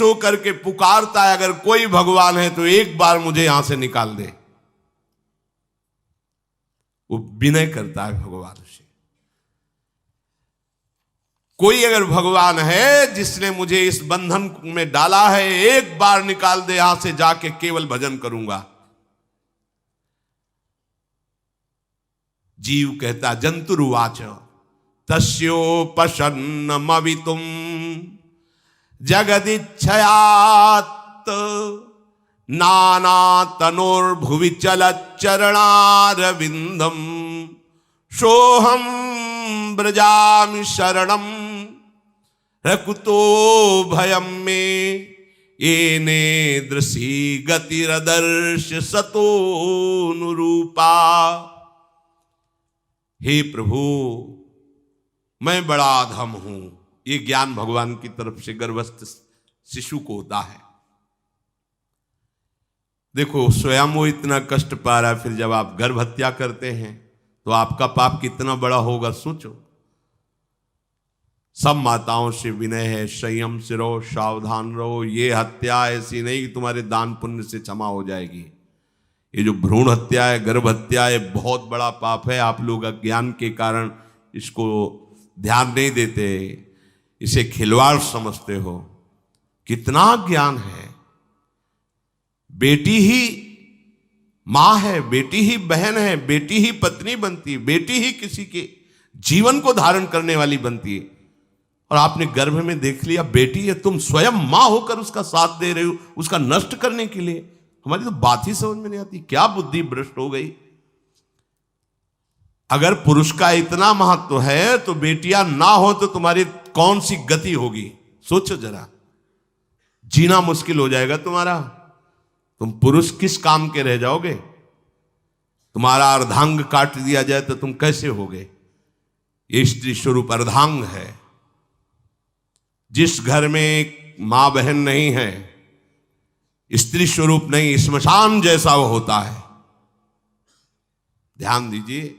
तो करके पुकारता है, अगर कोई भगवान है तो एक बार मुझे यहां से निकाल दे। वो विनय करता है भगवान से। कोई अगर भगवान है जिसने मुझे इस बंधन में डाला है, एक बार निकाल दे यहां से, जाके केवल भजन करूंगा। जीव कहता, जंतुरुवाच तस्योपशन्नमवितुम जगदिच्छयात् नाना तनोर्भुवि चलच्चरणारविंदम सोहम ब्रजामि शरणम रकुतो भयम में येने दृशी गतिरदर्श सतोनुरूपा। हे प्रभु, मैं बड़ा अधम हूं। ये ज्ञान भगवान की तरफ से गर्भस्थ शिशु को होता है। देखो, स्वयं वो इतना कष्ट पा रहा है, फिर जब आप गर्भ हत्या करते हैं तो आपका पाप कितना बड़ा होगा, सोचो। सब माताओं से विनय है, संयम से रहो, सावधान रहो। ये हत्या ऐसी नहीं कि तुम्हारे दान पुण्य से क्षमा हो जाएगी। ये जो भ्रूण हत्या है, गर्भ हत्या है, बहुत बड़ा पाप है। आप लोग अज्ञान के कारण इसको ध्यान नहीं देते, इसे खिलवाड़ समझते हो। कितना ज्ञान है। बेटी ही मां है, बेटी ही बहन है, बेटी ही पत्नी बनती है, बेटी ही किसी के जीवन को धारण करने वाली बनती है। और आपने गर्भ में देख लिया बेटी है, तुम स्वयं मां होकर उसका साथ दे रहे हो, उसका नष्ट करने के लिए। हमारी तो बात ही समझ में नहीं आती, क्या बुद्धि भ्रष्ट हो गई। अगर पुरुष का इतना महत्व है तो बेटियां ना हो तो तुम्हारी कौन सी गति होगी, सोचो जरा। जीना मुश्किल हो जाएगा तुम्हारा। तुम पुरुष किस काम के रह जाओगे। तुम्हारा अर्धांग काट दिया जाए तो तुम कैसे होगे। ये स्त्री स्वरूप अर्धांग है। जिस घर में मां बहन नहीं है, स्त्री स्वरूप नहीं, श्मशान जैसा वो होता है। ध्यान दीजिए,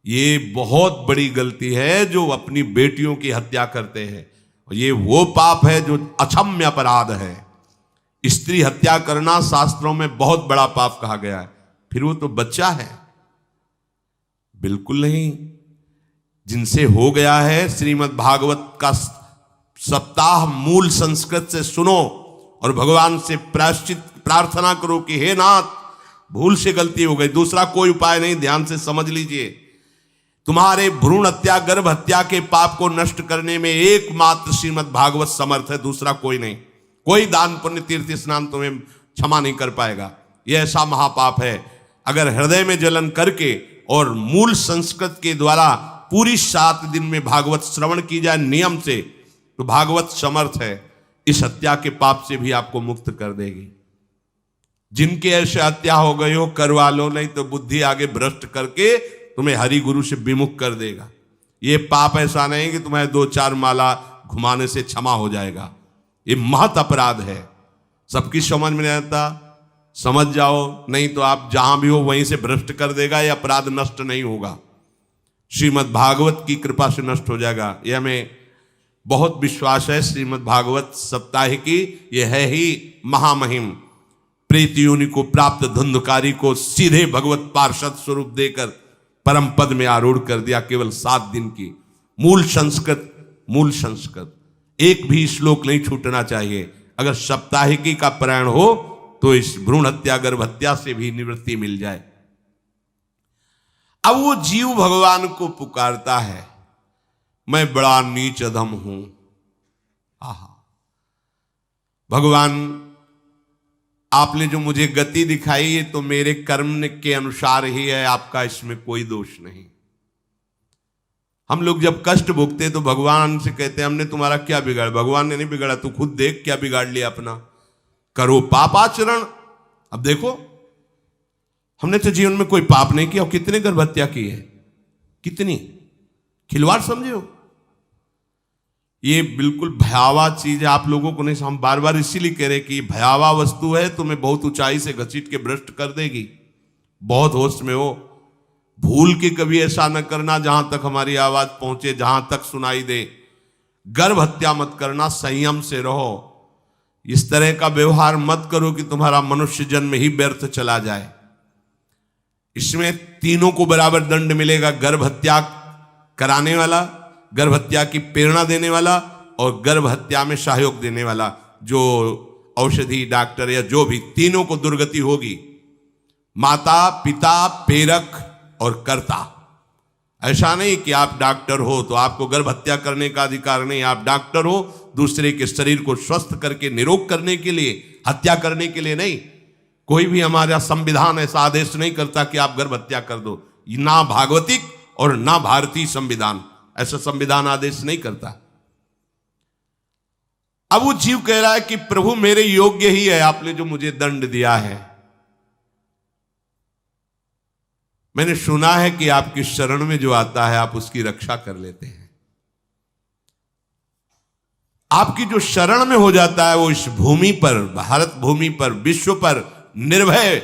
ये बहुत बड़ी गलती है जो अपनी बेटियों की हत्या करते हैं। और ये वो पाप है जो अक्षम्य अपराध है। स्त्री हत्या करना शास्त्रों में बहुत बड़ा पाप कहा गया है। फिर वो तो बच्चा है, बिल्कुल नहीं। जिनसे हो गया है, श्रीमद् भागवत का सप्ताह मूल संस्कृत से सुनो और भगवान से प्रायश्चित प्रार्थना करो कि हे नाथ, भूल से गलती हो गई, दूसरा कोई उपाय नहीं। ध्यान से समझ लीजिए, तुम्हारे भ्रूण हत्या, गर्भ हत्या के पाप को नष्ट करने में एकमात्र श्रीमद् भागवत समर्थ है, दूसरा कोई नहीं। कोई दान पुण्य तीर्थ स्नान तुम्हें क्षमा नहीं कर पाएगा। यह ऐसा महापाप है। अगर हृदय में जलन करके और मूल संस्कृत के द्वारा पूरी 7 दिन में भागवत श्रवण की जाए नियम से, तो भागवत समर्थ है, इस हत्या के पाप से भी आपको मुक्त कर देगी। जिनके ऐसे हत्या हो गई हो करवा लो, नहीं तो बुद्धि आगे भ्रष्ट करके तुम्हें हरि गुरु से विमुख कर देगा। ये पाप ऐसा नहीं कि तुम्हें 2-4 माला घुमाने से क्षमा हो जाएगा। ये महत अपराध है। सबकी समझ में नहीं आता, समझ जाओ, नहीं तो आप जहां भी हो वहीं से भ्रष्ट कर देगा। ये अपराध नष्ट नहीं होगा, श्रीमद् भागवत की कृपा से नष्ट हो जाएगा। यह हमें बहुत विश्वास है। श्रीमद् भागवत सप्ताह की यह है ही महामहिम। प्रेत योनि को प्राप्त धुंधकारी को सीधे भगवत पार्षद स्वरूप देकर परम पद में आरूढ़ कर दिया, केवल 7 दिन की। मूल संस्कृत एक भी श्लोक नहीं छूटना चाहिए। अगर सप्ताहिकी का पारायण हो तो इस भ्रूण हत्या, गर्भ हत्या से भी निवृत्ति मिल जाए। अब वो जीव भगवान को पुकारता है, मैं बड़ा नीच अधम हूं। आहा, भगवान आपने जो मुझे गति दिखाई है तो मेरे कर्म के अनुसार ही है, आपका इसमें कोई दोष नहीं। हम लोग जब कष्ट भोगते तो भगवान से कहते हैं हमने तुम्हारा क्या बिगाड़ा। भगवान ने नहीं बिगाड़ा, तू खुद देख क्या बिगाड़ लिया अपना। करो पाप आचरण। अब देखो, हमने तो जीवन में कोई पाप नहीं किया और कितने गर्भ हत्या की है, कितनी खिलवाड़ समझे हो। ये बिल्कुल भयावह चीज है, आप लोगों को नहीं। हम बार बार इसीलिए कह रहे कि भयावह वस्तु है, तुम्हें बहुत ऊंचाई से घसीट के भ्रष्ट कर देगी। बहुत होश में हो, भूल के कभी ऐसा न करना जहां तक हमारी आवाज पहुंचे, जहां तक सुनाई दे। गर्भ हत्या मत करना, संयम से रहो। इस तरह का व्यवहार मत करो कि तुम्हारा मनुष्य जन्म ही व्यर्थ चला जाए। इसमें तीनों को बराबर दंड मिलेगा, गर्भ हत्या कराने वाला, गर्भ हत्या की प्रेरणा देने वाला और गर्भ हत्या में सहयोग देने वाला। जो औषधि डॉक्टर या जो भी, तीनों को दुर्गति होगी। माता, पिता, प्रेरक और कर्ता। ऐसा नहीं कि आप डॉक्टर हो तो आपको गर्भ हत्या करने का अधिकार नहीं। आप डॉक्टर हो दूसरे के शरीर को स्वस्थ करके निरोग करने के लिए, हत्या करने के लिए नहीं। कोई भी हमारा संविधान ऐसा आदेश नहीं करता कि आप गर्भ हत्या कर दो। ना भागवतिक और ना भारतीय संविधान ऐसा संविधान आदेश नहीं करता। अब वो जीव कह रहा है कि प्रभु मेरे योग्य ही है, आपने जो मुझे दंड दिया है। मैंने सुना है कि आपकी शरण में जो आता है आप उसकी रक्षा कर लेते हैं। आपकी जो शरण में हो जाता है वो इस भूमि पर, भारत भूमि पर, विश्व पर निर्भय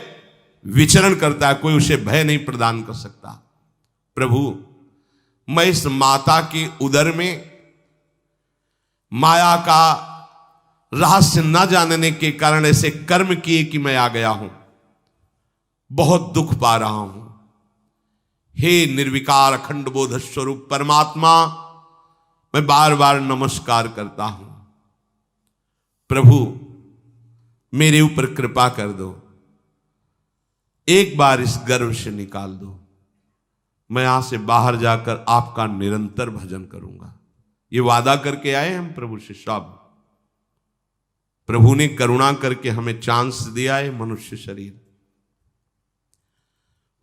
विचरण करता है। कोई उसे भय नहीं प्रदान कर सकता। प्रभु, मैं इस माता के उदर में माया का रहस्य न जानने के कारण ऐसे कर्म किए कि मैं आ गया हूं, बहुत दुख पा रहा हूं। हे निर्विकार अखंड बोध स्वरूप परमात्मा, मैं बार बार नमस्कार करता हूं। प्रभु, मेरे ऊपर कृपा कर दो, एक बार इस गर्भ से निकाल दो। मैं यहां से बाहर जाकर आपका निरंतर भजन करूंगा। ये वादा करके आए हम प्रभु से सब। प्रभु ने करुणा करके हमें चांस दिया है मनुष्य शरीर।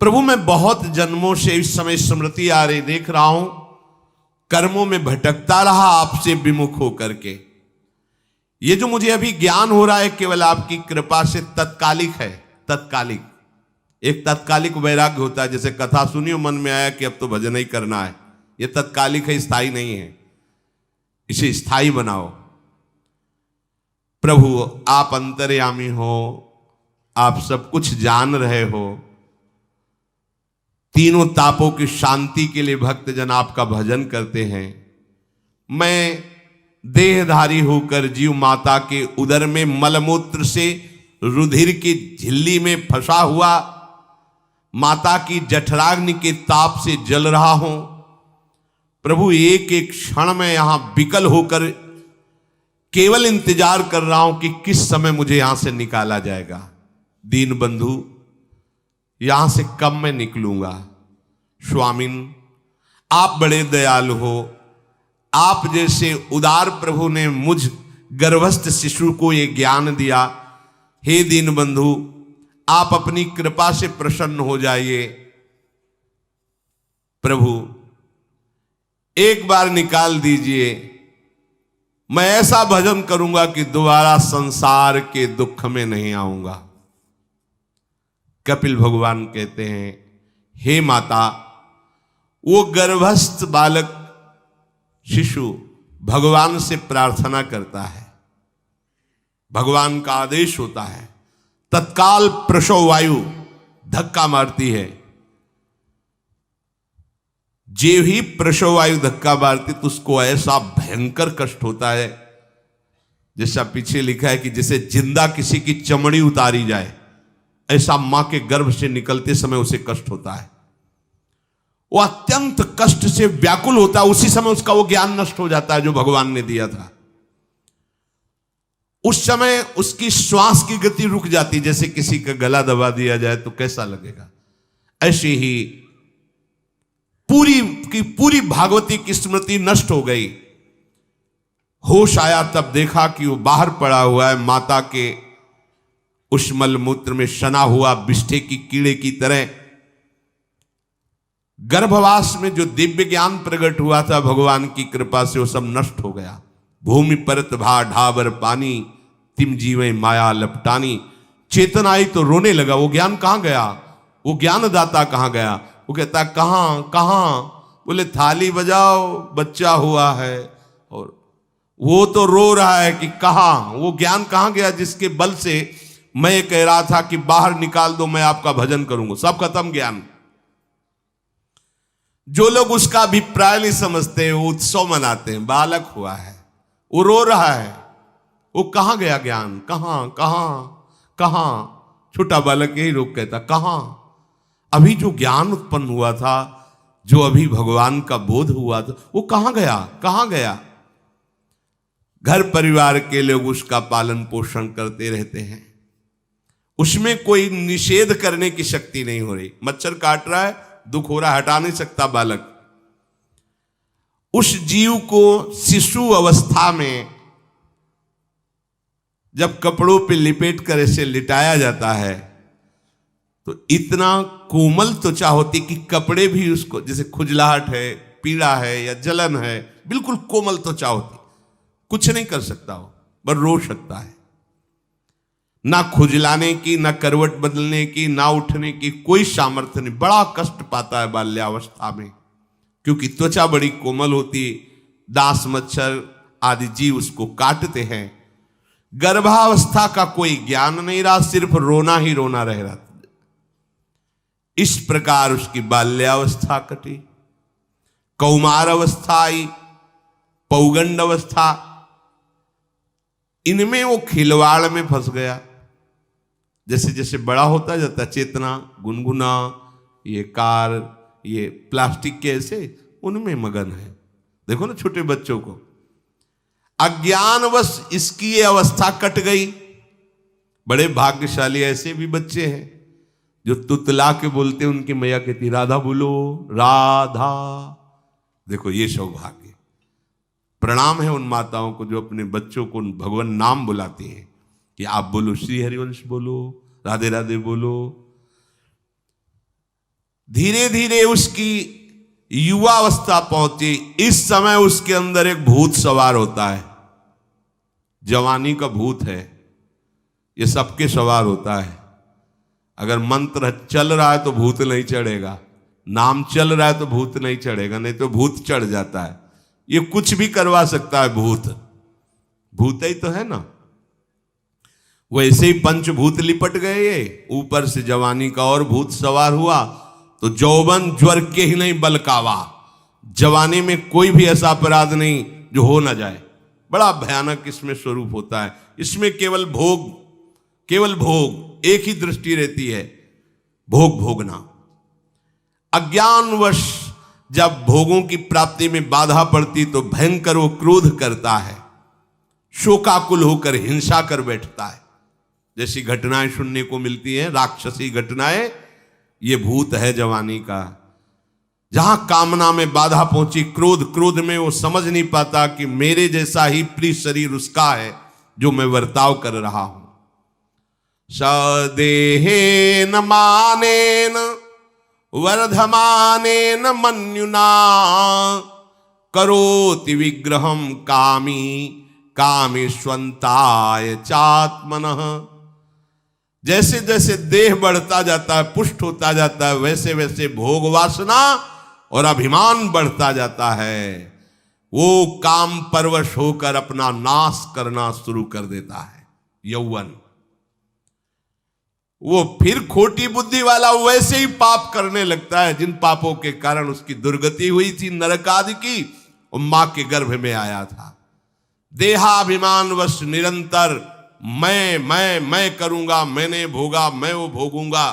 प्रभु, मैं बहुत जन्मों से इस समय स्मृति आ रही देख रहा हूं, कर्मों में भटकता रहा आपसे विमुख होकर के। ये जो मुझे अभी ज्ञान हो रहा है केवल आपकी कृपा से तत्कालिक है। तत्कालिक, एक तत्कालिक वैराग्य होता है। जैसे कथा सुनियो, मन में आया कि अब तो भजन ही करना है। ये तत्कालिक है, स्थायी नहीं है। इसे स्थायी बनाओ। प्रभु, आप अंतर्यामी हो, आप सब कुछ जान रहे हो। तीनों तापों की शांति के लिए भक्तजन आपका भजन करते हैं। मैं देहधारी होकर जीव माता के उदर में मलमूत्र से रुधिर की झिल्ली में फंसा हुआ माता की जठराग्नि के ताप से जल रहा हूं। प्रभु, एक एक क्षण में यहां विकल होकर केवल इंतजार कर रहा हूं कि किस समय मुझे यहां से निकाला जाएगा। दीन बंधु, यहां से कब मैं निकलूंगा। स्वामिन, आप बड़े दयालु हो। आप जैसे उदार प्रभु ने मुझ गर्भस्थ शिशु को ये ज्ञान दिया। हे दीन बंधु, आप अपनी कृपा से प्रसन्न हो जाइए। प्रभु, एक बार निकाल दीजिए। मैं ऐसा भजन करूंगा कि दोबारा संसार के दुख में नहीं आऊंगा। कपिल भगवान कहते हैं, हे माता, वो गर्भस्थ बालक शिशु भगवान से प्रार्थना करता है। भगवान का आदेश होता है, तत्काल प्रसव वायु धक्का मारती है। जे ही प्रसव वायु धक्का मारती तो उसको ऐसा भयंकर कष्ट होता है, जैसा पीछे लिखा है कि जैसे जिंदा किसी की चमड़ी उतारी जाए, ऐसा मां के गर्भ से निकलते समय उसे कष्ट होता है। वो अत्यंत कष्ट से व्याकुल होता है। उसी समय उसका वो ज्ञान नष्ट हो जाता है जो भगवान ने दिया था। उस समय उसकी श्वास की गति रुक जाती, जैसे किसी का गला दबा दिया जाए तो कैसा लगेगा। ऐसे ही पूरी की पूरी भागवती की स्मृति नष्ट हो गई। होश आया तब देखा कि वो बाहर पड़ा हुआ है, माता के उस मलमूत्र में सना हुआ बिष्ठे की कीड़े की तरह। गर्भवास में जो दिव्य ज्ञान प्रकट हुआ था भगवान की कृपा से, वो सब नष्ट हो गया। भूमि परत भा ढाबर पानी, तिम जीवे माया लपटानी। चेतन आई तो रोने लगा। वो ज्ञान कहां गया, वो ज्ञानदाता कहां गया। वो कहता कहां कहां, बोले थाली बजाओ, बच्चा हुआ है। और वो तो रो रहा है कि कहां, वो ज्ञान कहां गया जिसके बल से मैं कह रहा था कि बाहर निकाल दो, मैं आपका भजन करूंगा। सब खत्म ज्ञान। जो लोग उसका अभिप्राय नहीं समझते, वो उत्सव मनाते हैं। बालक हुआ है, वो रो रहा है, वो कहां गया ज्ञान, कहां कहां कहां? छोटा बालक यही रोक कहता, कहां? अभी जो ज्ञान उत्पन्न हुआ था, जो अभी भगवान का बोध हुआ था, वो कहां गया, कहां गया? घर परिवार के लोग उसका पालन पोषण करते रहते हैं, उसमें कोई निषेध करने की शक्ति नहीं हो रही। मच्छर काट रहा है, दुख हो रहा है, हटा नहीं सकता बालक। उस जीव को शिशु अवस्था में जब कपड़ों पे लिपेट कर ऐसे लिटाया जाता है तो इतना कोमल त्वचा होती कि कपड़े भी उसको, जैसे खुजलाहट है, पीड़ा है या जलन है, बिल्कुल कोमल त्वचा होती, कुछ नहीं कर सकता हो, बस रो सकता है। ना खुजलाने की, ना करवट बदलने की, ना उठने की कोई सामर्थ्य नहीं। बड़ा कष्ट पाता है बाल्यावस्था में, क्योंकि त्वचा बड़ी कोमल होती, दास मच्छर आदि जीव उसको काटते हैं। गर्भावस्था का कोई ज्ञान नहीं रहा, सिर्फ रोना ही रोना रह रहा। इस प्रकार उसकी बाल्यावस्था कटी, कौमार अवस्था आई, पौगंड अवस्था, इनमें वो खिलवाड़ में फंस गया। जैसे जैसे बड़ा होता जाता, चेतना, गुनगुना, ये कार, ये प्लास्टिक के ऐसे, उनमें मगन है। देखो ना छोटे बच्चों को, अज्ञानवश इसकी ये अवस्था कट गई। बड़े भाग्यशाली ऐसे भी बच्चे हैं जो तुतला के बोलते, उनकी मैया कहती राधा बोलो, राधा। देखो ये सौभाग्य, प्रणाम है उन माताओं को जो अपने बच्चों को भगवान नाम बुलाती हैं कि आप बोलो, श्री हरिवंश बोलो, राधे राधे बोलो। धीरे धीरे उसकी युवा अवस्था पहुंची। इस समय उसके अंदर एक भूत सवार होता है, जवानी का भूत है, ये सबके सवार होता है। अगर मंत्र चल रहा है तो भूत नहीं चढ़ेगा, नाम चल रहा है तो भूत नहीं चढ़ेगा, नहीं तो भूत चढ़ जाता है। ये कुछ भी करवा सकता है भूत, भूत ही तो है ना। वैसे ही पंचभूत लिपट गए, ये ऊपर से जवानी का और भूत सवार हुआ तो जौवन ज्वर के ही नहीं बलकावा। जवानी में कोई भी ऐसा अपराध नहीं जो हो ना जाए। बड़ा भयानक इसमें स्वरूप होता है। इसमें केवल भोग, केवल भोग, एक ही दृष्टि रहती है, भोग भोगना। अज्ञानवश जब भोगों की प्राप्ति में बाधा पड़ती तो भयंकर वो क्रोध करता है, शोकाकुल होकर हिंसा कर बैठता है। जैसी घटनाएं सुनने को मिलती हैं, राक्षसी घटनाएं, ये भूत है जवानी का। जहां कामना में बाधा पहुंची, क्रोध, क्रोध में वो समझ नहीं पाता कि मेरे जैसा ही प्रिय शरीर उसका है जो मैं वर्ताव कर रहा हूं। सदेहेन मानेन वर्धमानेन मन्युना करोति विग्रहम कामी कामेष्वंताय चात्मनः। जैसे जैसे देह बढ़ता जाता है, पुष्ट होता जाता है, वैसे वैसे भोग वासना और अभिमान बढ़ता जाता है। वो काम परवश होकर अपना नाश करना शुरू कर देता है। यौवन, वो फिर खोटी बुद्धि वाला वैसे ही पाप करने लगता है जिन पापों के कारण उसकी दुर्गति हुई थी नरक आदि की, और मां के गर्भ में आया था। देहाभिमानवश निरंतर मैं करूंगा, मैंने भोगा, मैं वो भोगूंगा।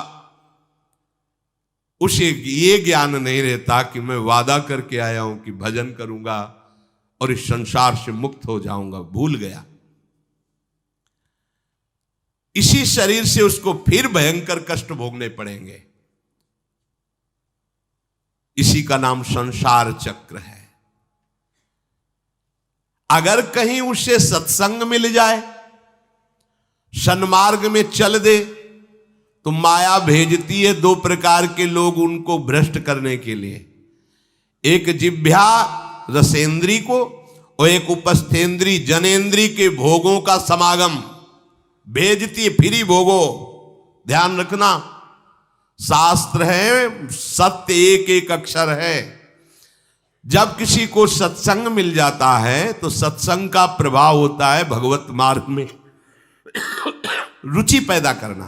उसे ये ज्ञान नहीं रहता कि मैं वादा करके आया हूं कि भजन करूंगा और इस संसार से मुक्त हो जाऊंगा। भूल गया। इसी शरीर से उसको फिर भयंकर कष्ट भोगने पड़ेंगे। इसी का नाम संसार चक्र है। अगर कहीं उसे सत्संग मिल जाए, सन्मार्ग में चल दे, तो माया भेजती है दो प्रकार के लोग उनको भ्रष्ट करने के लिए। एक जिह्वा रसेंद्री को और एक उपस्थेंद्री जनेंद्री के भोगों का समागम भेजती है। फ्री भोगो, ध्यान रखना, शास्त्र है, सत्य एक एक अक्षर है। जब किसी को सत्संग मिल जाता है तो सत्संग का प्रभाव होता है भगवत मार्ग में रुचि पैदा करना,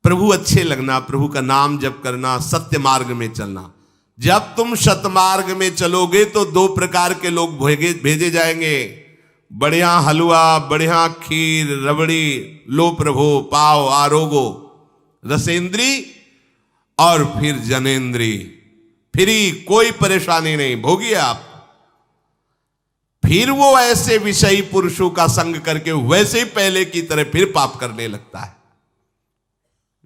प्रभु अच्छे लगना, प्रभु का नाम जप करना, सत्य मार्ग में चलना। जब तुम सतमार्ग में चलोगे तो दो प्रकार के लोग भेजे जाएंगे। बढ़िया हलवा, बढ़िया खीर, रबड़ी, लो प्रभु, पाओ, आरोगो, रसेंद्री और फिर जनेंद्री, फ्री, कोई परेशानी नहीं, भोगिए आप। फिर वो ऐसे विषयी पुरुषों का संग करके वैसे ही पहले की तरह फिर पाप करने लगता है।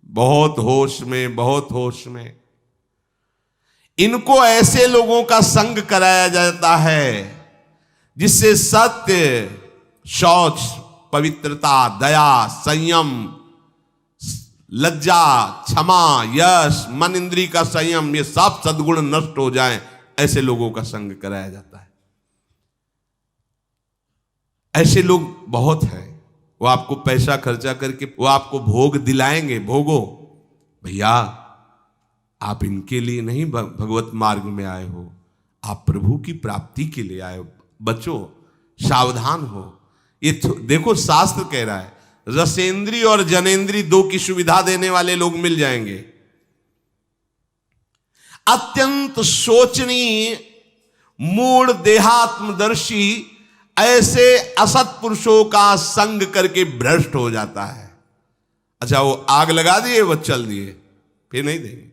बहुत होश में, बहुत होश में। इनको ऐसे लोगों का संग कराया जाता है जिससे सत्य, शौच, पवित्रता, दया, संयम, लज्जा, क्षमा, यश, मन इंद्री का संयम, ये सब सद्गुण नष्ट हो जाएं, ऐसे लोगों का संग कराया जाता है। ऐसे लोग बहुत हैं। वो आपको पैसा खर्चा करके वो आपको भोग दिलाएंगे, भोगो भैया, आप इनके लिए नहीं भगवत मार्ग में आए हो, आप प्रभु की प्राप्ति के लिए आए हो। बच्चों सावधान हो। ये देखो शास्त्र कह रहा है रसेंद्री और जनेंद्री दो की सुविधा देने वाले लोग मिल जाएंगे। अत्यंत सोचनीय, मूढ़, देहात्मदर्शी ऐसे असत पुरुषों का संग करके भ्रष्ट हो जाता है। अच्छा, वो आग लगा दिए, वो चल दिए, फिर नहीं देंगे।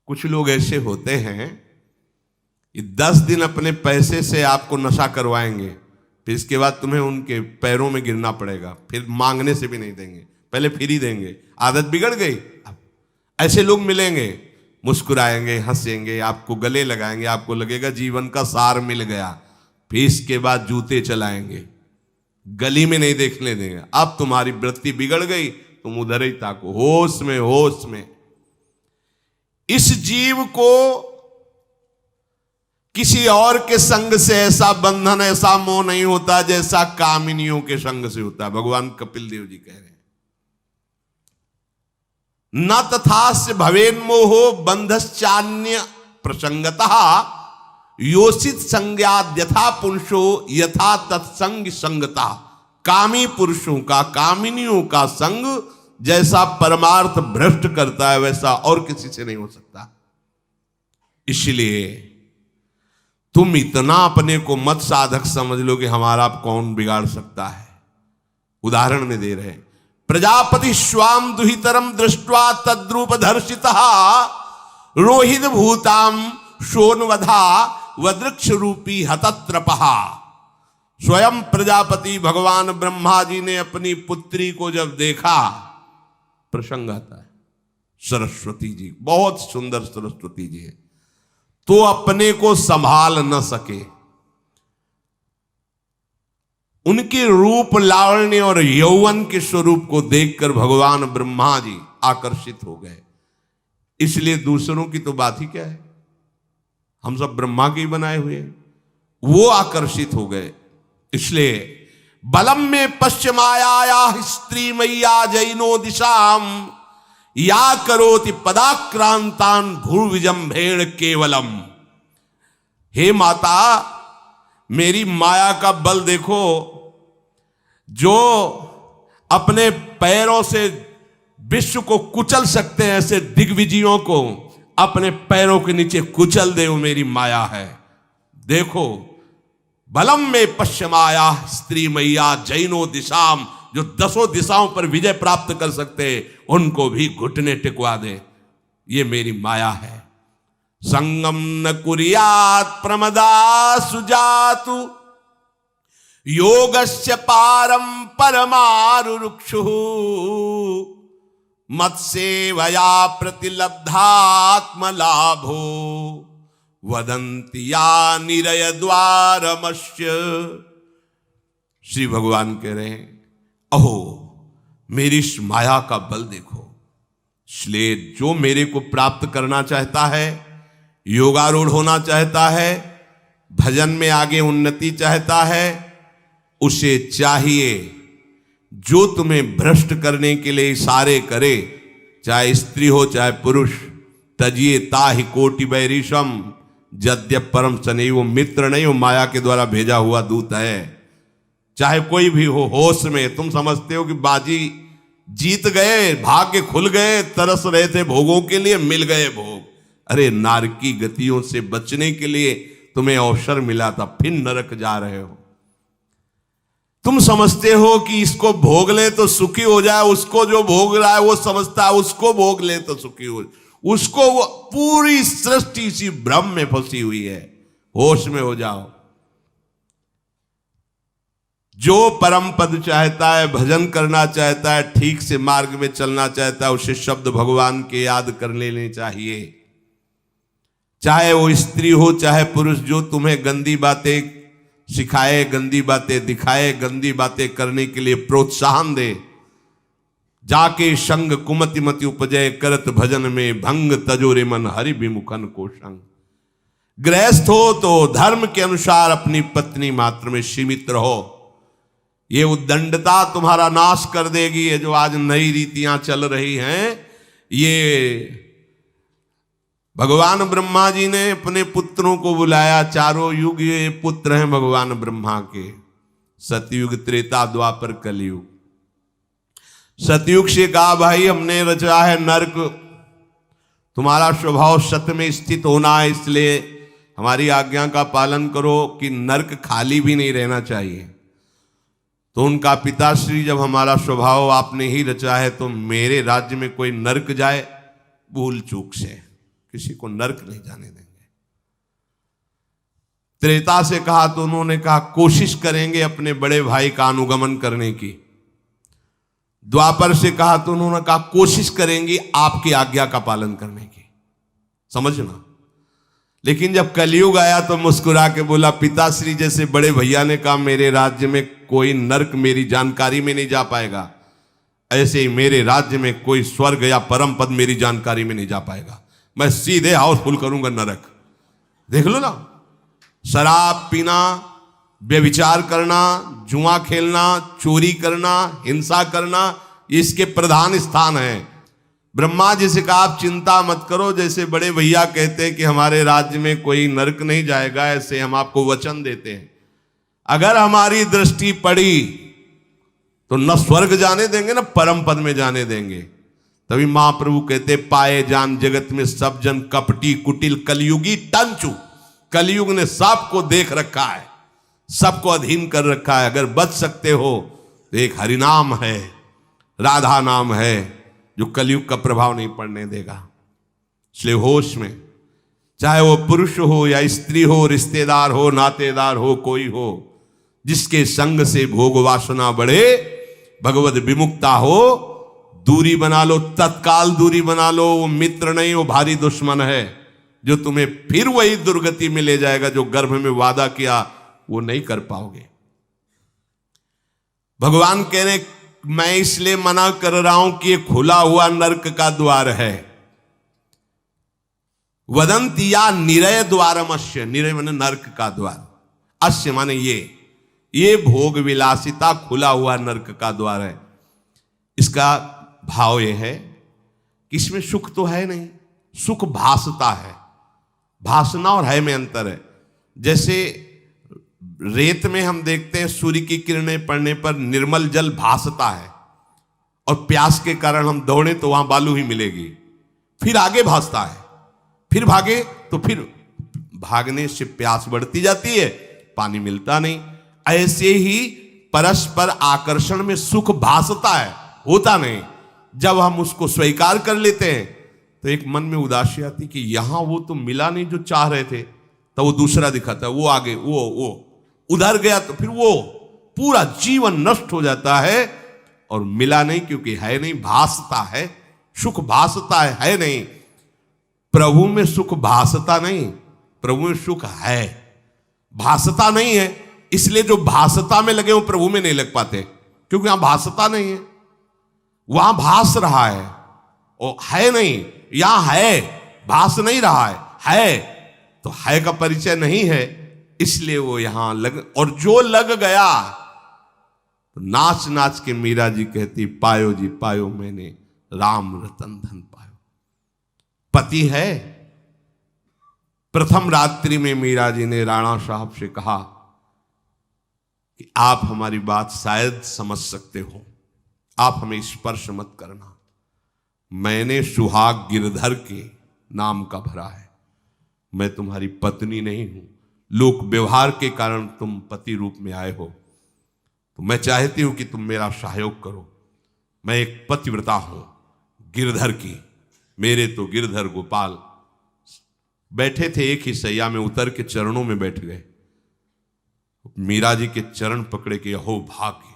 कुछ लोग ऐसे होते हैं, ये 10 दिन अपने पैसे से आपको नशा करवाएंगे, फिर इसके बाद तुम्हें उनके पैरों में गिरना पड़ेगा, फिर मांगने से भी नहीं देंगे, पहले फ्री देंगे। आदत बिगड़ गई। ऐसे लोग मिलेंगे, मुस्कुराएंगे, हंसेंगे, आपको गले लगाएंगे, आपको लगेगा जीवन का सार मिल गया, फिर इसके बाद जूते चलाएंगे, गली में नहीं देखने देंगे। अब तुम्हारी वृत्ति बिगड़ गई, तुम उधर ही ताको, होश में, होश में। इस जीव को किसी और के संग से ऐसा बंधन, ऐसा मोह नहीं होता जैसा कामिनियों के संग से होता है। भगवान कपिल देव जी कह रहे हैं, न तथास्य भवेन्मोहो बंधश्चान्य प्रसंगतः योषित संज्ञाद यथा पुरुषो यथा तत्संग संगता। कामी पुरुषों का, कामिनियों का संग जैसा परमार्थ भ्रष्ट करता है वैसा और किसी से नहीं हो सकता। इसलिए तुम इतना अपने को मत साधक समझ लो कि हमारा कौन बिगाड़ सकता है। उदाहरण में दे रहे हैं, प्रजापति स्वाम दुहितरम दृष्ट्वा तद्रूप धर्षितः रोहित भूताम शोनवधा वदृक्ष रूपी हतत्रपहा। स्वयं प्रजापति भगवान ब्रह्मा जी ने अपनी पुत्री को जब देखा, प्रसंग आता है, सरस्वती जी, बहुत सुंदर सरस्वती जी है, तो अपने को संभाल न सके। उनके रूप, लावण्य और यौवन के स्वरूप को देखकर भगवान ब्रह्मा जी आकर्षित हो गए। इसलिए दूसरों की तो बात ही क्या है, हम सब ब्रह्मा के ही बनाए हुए हैं, वो आकर्षित हो गए। इसलिए बलम में पश्चिमाया स्त्री मैया जैनो दिशाम या करोति पदाक्रांतान भूर्विजंभेण केवलम। हे माता, मेरी माया का बल देखो, जो अपने पैरों से विश्व को कुचल सकते हैं, ऐसे दिग्विजयों को अपने पैरों के नीचे कुचल दे, वो मेरी माया है। देखो, बलम में पश्चिमाया स्त्री मैया जैनो दिशाम, जो 10 दिशाओं पर विजय प्राप्त कर सकते, उनको भी घुटने टिकवा दे, ये मेरी माया है। संगम न कुर्यात् प्रमदा सुजातु योगस्य पारम परमारुरुक्षु मत्सेवया प्रतिलब्धात्म लाभो वदन्ति या निरय द्वारमस्य। श्री भगवान कह रहे हैं, अहो मेरी इस माया का बल देखो। इसलिए जो मेरे को प्राप्त करना चाहता है, योगारूढ़ होना चाहता है, भजन में आगे उन्नति चाहता है, उसे चाहिए जो तुम्हें भ्रष्ट करने के लिए इशारे करे, चाहे स्त्री हो चाहे पुरुष। तजिए ताहि कोटि बैरिशम यद्यप परम सने, वो मित्र नहीं, वो माया के द्वारा भेजा हुआ दूत है। चाहे कोई भी हो, होश में तुम समझते हो कि बाजी जीत गए, भाग्य खुल गए, तरस रहे थे भोगों के लिए, मिल गए भोग। अरे नारकी गतियों से बचने के लिए तुम्हें अवसर मिला था, फिर नरक जा रहे हो। तुम समझते हो कि इसको भोग ले तो सुखी हो जाए, उसको जो भोग रहा है वो समझता है उसको भोग ले तो सुखी हो, उसको वो पूरी सृष्टि इसी भ्रम में फंसी हुई है। होश में हो जाओ। जो परम पद चाहता है, भजन करना चाहता है, ठीक से मार्ग में चलना चाहता है, उसे शब्द भगवान के याद कर लेने चाहिए। चाहे वो स्त्री हो चाहे पुरुष, जो तुम्हें गंदी बातें सिखाए, गंदी बातें दिखाए, गंदी बातें करने के लिए प्रोत्साहन दे, जाके संग कुमति मति उपजय, करत भजन में भंग तजोरे मन हरि विमुखन को संग। गृहस्थ हो तो धर्म के अनुसार अपनी पत्नी मात्र में सीमित रहो। ये उद्दंडता तुम्हारा नाश कर देगी। ये जो आज नई रीतियां चल रही हैं, ये भगवान ब्रह्मा जी ने अपने पुत्रों को बुलाया। चारों युग ये पुत्र हैं भगवान ब्रह्मा के, सतयुग, त्रेता, द्वापर, कलयुग। सतयुग से कहा भाई हमने रचा है नरक, तुम्हारा स्वभाव सत्य में स्थित होना है, इसलिए हमारी आज्ञा का पालन करो कि नरक खाली भी नहीं रहना चाहिए। तो उनका पिताश्री, जब हमारा स्वभाव आपने ही रचा है तो मेरे राज्य में कोई नरक जाए, भूल चूक से किसी को नरक नहीं जाने देंगे। त्रेता से कहा तो उन्होंने कहा कोशिश करेंगे अपने बड़े भाई का अनुगमन करने की। द्वापर से कहा तो उन्होंने कहा कोशिश करेंगे आपकी आज्ञा का पालन करने की। समझना। लेकिन जब कलयुग आया तो मुस्कुरा के बोला, पिताश्री जैसे बड़े भैया ने कहा मेरे राज्य में कोई नरक मेरी जानकारी में नहीं जा पाएगा, ऐसे ही मेरे राज्य में कोई स्वर्ग या परम पद मेरी जानकारी में नहीं जा पाएगा। मैं सीधे हाउसफुल करूंगा नरक। देख लो ना, शराब पीना, व्यभिचार करना, जुआ खेलना, चोरी करना, हिंसा करना, इसके प्रधान स्थान हैं। ब्रह्मा जी से कहा आप चिंता मत करो, जैसे बड़े भैया कहते हैं कि हमारे राज्य में कोई नरक नहीं जाएगा, ऐसे हम आपको वचन देते हैं। अगर हमारी दृष्टि पड़ी तो न स्वर्ग जाने देंगे न परम पद में जाने देंगे। तभी महाप्रभु कहते पाए जान जगत में सब जन कपटी कुटिल कलयुगी टंचू। कलयुग ने सबको देख रखा है, सबको अधीन कर रखा है। अगर बच सकते हो तो एक हरिनाम है, राधा नाम है, जो कलयुग का प्रभाव नहीं पड़ने देगा। इसलिए होश में, चाहे वो पुरुष हो या स्त्री हो, रिश्तेदार हो, नातेदार हो, कोई हो, जिसके संग से भोग वासना बढ़े, भगवत विमुक्ता हो, दूरी बना लो, तत्काल दूरी बना लो। वो मित्र नहीं, वो भारी दुश्मन है, जो तुम्हें फिर वही दुर्गति में ले जाएगा जो गर्भ में वादा किया वो नहीं कर पाओगे। भगवान कह रहे मैं इसलिए मना कर रहा हूं कि ये खुला हुआ नरक का द्वार है। वदंती या निरय द्वारमस्य, निरय माने नरक का द्वार, अस्य माने ये भोग विलासिता खुला हुआ नरक का द्वार है। इसका भाव यह है कि इसमें सुख तो है नहीं, सुख भासता है। भासना और है में अंतर है। जैसे रेत में हम देखते हैं सूर्य की किरणें पड़ने पर निर्मल जल भासता है, और प्यास के कारण हम दौड़े तो वहां बालू ही मिलेगी, फिर आगे भासता है, फिर भागे तो फिर भागने से प्यास बढ़ती जाती है, पानी मिलता नहीं। ऐसे ही परस्पर आकर्षण में सुख भासता है, होता नहीं। जब हम उसको स्वीकार कर लेते हैं तो एक मन में उदासी आती कि यहां वो तो मिला नहीं जो चाह रहे थे, तो वो दूसरा दिखाता है, वो आगे, वो उधर गया, तो फिर वो पूरा जीवन नष्ट हो जाता है। और मिला नहीं क्योंकि है नहीं, भासता है, सुख भासता है नहीं। प्रभु में सुख भासता नहीं, प्रभु में सुख है, भासता नहीं है। इसलिए जो भासता में लगे वो प्रभु में नहीं लग पाते, क्योंकि वहां भासता नहीं है, वहां भास रहा है, वो है नहीं। यहां है, भास नहीं रहा है तो है का परिचय नहीं है, इसलिए वो यहां लग। और जो लग गया तो नाच नाच के मीरा जी कहती पायो जी पायो मैंने राम रतन धन पायो। पति है। प्रथम रात्रि में मीरा जी ने राणा साहब से कहा कि आप हमारी बात शायद समझ सकते हो, आप हमें स्पर्श मत करना, मैंने सुहाग गिरधर के नाम का भरा है, मैं तुम्हारी पत्नी नहीं हूं, लोक व्यवहार के कारण तुम पति रूप में आए हो, तो मैं चाहती हूं कि तुम मेरा सहयोग करो। मैं एक पतिव्रता हूं गिरधर की, मेरे तो गिरधर गोपाल बैठे थे एक ही सैया में, उतर के चरणों में बैठ गए। मीरा जी के चरण पकड़े के अहो भाग्य,